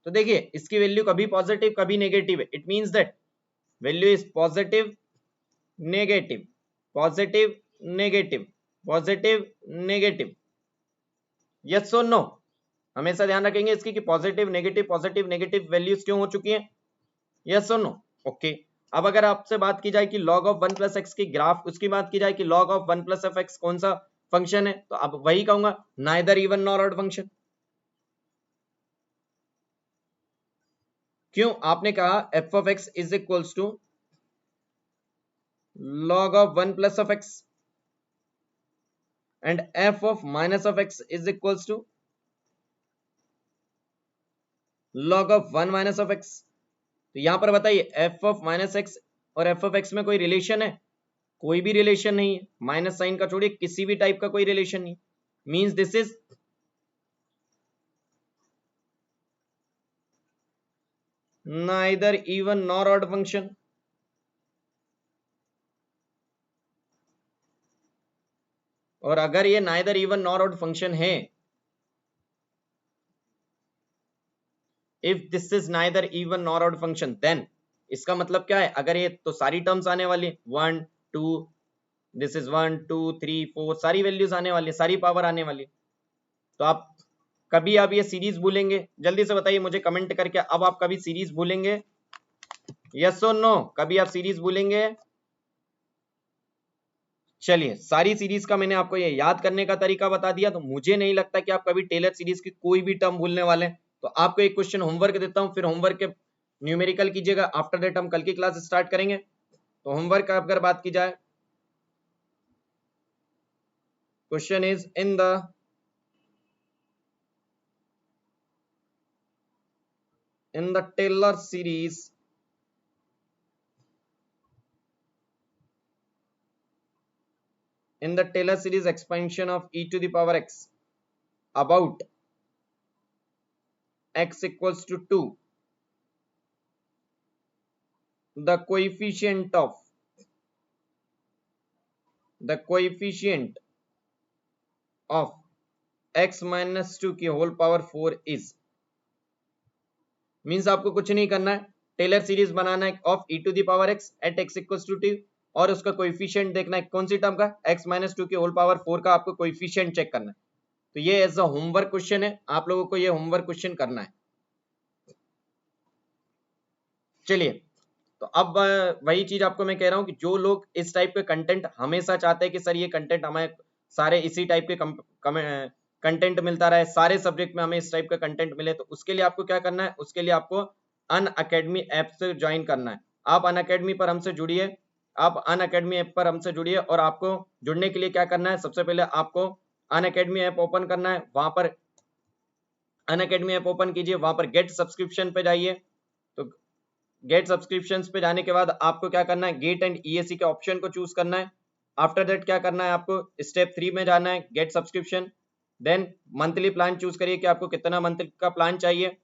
S1: तो देखिए इसकी वैल्यू कभी पॉजिटिव कभी नेगेटिव है, it means that value is positive negative positive negative positive negative, yes और नो? हमेशा ध्यान रखेंगे इसकी कि पॉजिटिव नेगेटिव वैल्यूज क्यों हो चुकी हैं, यस और नो? ओके। अब अगर आपसे बात की जाए कि log ऑफ 1 प्लस एक्स की ग्राफ, उसकी बात की जाए कि log of 1 plus of x कौन सा फंक्शन है, तो अब वही कहूंगा neither even nor odd function. क्यों, आपने कहा f of x is equals to log of 1 plus of x and f of minus of x is equals to log of 1 minus of x. तो यहां पर बताइए एफ ऑफ माइनस एक्स और F of x में कोई relation है? कोई भी रिलेशन नहीं है। माइनस साइन का छोड़िए, किसी भी टाइप का कोई रिलेशन नहीं। Means this is neither even nor odd function. और अगर ये neither even nor odd function है, if this is neither even nor odd function, then इसका मतलब क्या है? अगर ये तो सारी टर्म्स आने वाली 1 2, दिस इज 1 2 3 4, सारी वैल्यूज आने वाली, सारी पावर आने वाली। तो आप कभी आप ये सीरीज भूलेंगे? जल्दी से बताइए मुझे कमेंट करके, अब आप कभी सीरीज भूलेंगे? यस और नो? कभी आप सीरीज भूलेंगे? चलिए, सारी सीरीज का मैंने आपको ये याद करने का तरीका बता दिया, तो मुझे नहीं लगता कि आप कभी टेलर सीरीज की कोई भी टर्म भूलने वाले हैं। तो आपको एक क्वेश्चन होमवर्क देता हूं, फिर होमवर्क के न्यूमेरिकल कीजिएगा। आफ्टर दैट हम कल की क्लास स्टार्ट करेंगे। तो होमवर्क का अगर बात की जाए, question is in the Taylor series, in the Taylor series expansion of e to the power x about x equals to 2, the coefficient of x minus 2 की होल पावर 4 इज। मीन्स आपको कुछ नहीं करना है, टेलर सीरीज बनाना है of e to the power x at x equals to 2 और उसका कोएफिशिएंट देखना है। कौन सी टर्म का? x माइनस 2 की होल पावर 4 का आपको कोएफिशिएंट चेक करना है। तो ये एज अ होमवर्क क्वेश्चन है, आप लोगों को ये होमवर्क क्वेश्चन करना है। चलिए, तो अब वही चीज आपको मैं कह रहा हूं कि जो लोग इस टाइप के कंटेंट हमेशा चाहते हैं कि सर ये कंटेंट हमें सारे इसी टाइप के कंटेंट मिलता रहे, सारे सब्जेक्ट में हमें इस टाइप का कंटेंट मिले, तो उसके लिए आपको क्या करना है? उसके लिए आपको अनअकैडमी ऐप से ज्वाइन करना है। आप अनअकैडमी पर हमसे जुड़िए, आप अनअकैडमी ऐप पर हमसे जुड़िए। और आपको जुड़ने के लिए क्या करना है? सबसे पहले आपको अनअकैडमी ऐप ओपन करना है। वहां पर अनअकैडमी ऐप ओपन कीजिए, वहां पर गेट सब्सक्रिप्शन पे जाइए। तो गेट सब्सक्रिप्शंस पे जाने के बाद आपको क्या करना है? गेट एंड ईएसी के ऑप्शन को चूज करना है। आफ्टर दैट क्या करना है? आपको स्टेप 3 में जाना है, get subscription. Then monthly plan choose करिए कि आपको कितना मंथ का प्लान चाहिए।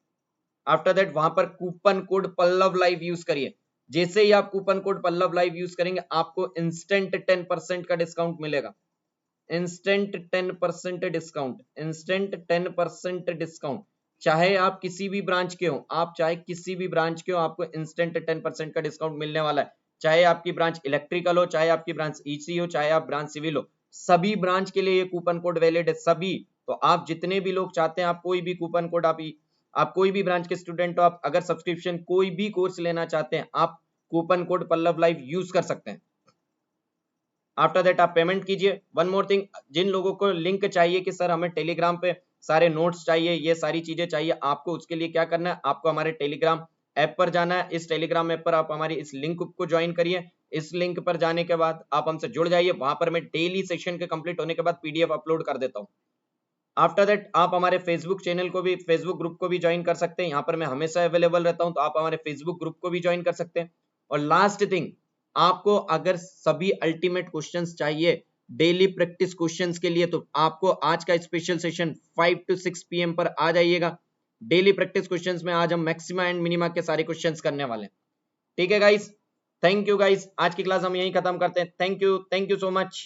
S1: आफ्टर दैट वहां पर coupon code Pallav live use करिए। जैसे ही आप coupon code Pallav live use करेंगे, आपको इंस्टेंट 10% का डिस्काउंट मिलेगा। Instant 10% discount, instant 10% discount. चाहे आप किसी भी ब्रांच के हो, आप चाहे किसी भी ब्रांच के हो, आपको इंस्टेंट 10% का डिस्काउंट मिलने वाला है। चाहे आपकी ब्रांच इलेक्ट्रिकल हो, चाहे आपकी ब्रांच ईसी हो, चाहे आप ब्रांच सिविल हो, सभी ब्रांच के लिए ये कूपन कोड वैलिड है, सभी। तो आप जितने भी लोग चाहते हैं, आप कोई भी कूपन कोड, आप कोई भी ब्रांच के स्टूडेंट हो, आप अगर सब्सक्रिप्शन कोई भी कोर्स लेना चाहते हैं, आप coupon code Pallav live use कर सकते हैं। आफ्टर दैट आप पेमेंट कीजिए। वन मोर थिंग, जिन लोगों को लिंक चाहिए कि सर हमें टेलीग्राम पे सारे नोट्स चाहिए, ये सारी चीजें चाहिए, आपको उसके लिए क्या करना है? आपको हमारे टेलीग्राम ऐप पर जाना है। इस टेलीग्राम ऐप पर आप हमारी इस लिंक को ज्वाइन करिए। इस लिंक पर जाने के बाद आप हमसे जुड़ जाइए। वहां पर मैं डेली सेशन के कंप्लीट होने के बाद पीडीएफ अपलोड कर देता हूँ। आफ्टर दैट आप हमारे फेसबुक चैनल को भी, फेसबुक ग्रुप को भी ज्वाइन कर सकते हैं। यहाँ पर मैं हमेशा अवेलेबल रहता हूँ, तो आप हमारे फेसबुक ग्रुप को भी ज्वाइन कर सकते हैं। और लास्ट थिंग, आपको अगर सभी अल्टीमेट क्वेश्चंस चाहिए डेली प्रैक्टिस क्वेश्चंस के लिए, तो आपको आज का स्पेशल सेशन 5 to 6 PM पर आ जाइएगा। डेली प्रैक्टिस क्वेश्चंस में आज हम मैक्सिमा एंड मिनिमा के सारे क्वेश्चंस करने वाले हैं। ठीक है गाइस, थैंक यू गाइस, आज की क्लास हम यहीं खत्म करते हैं। Thank you so much.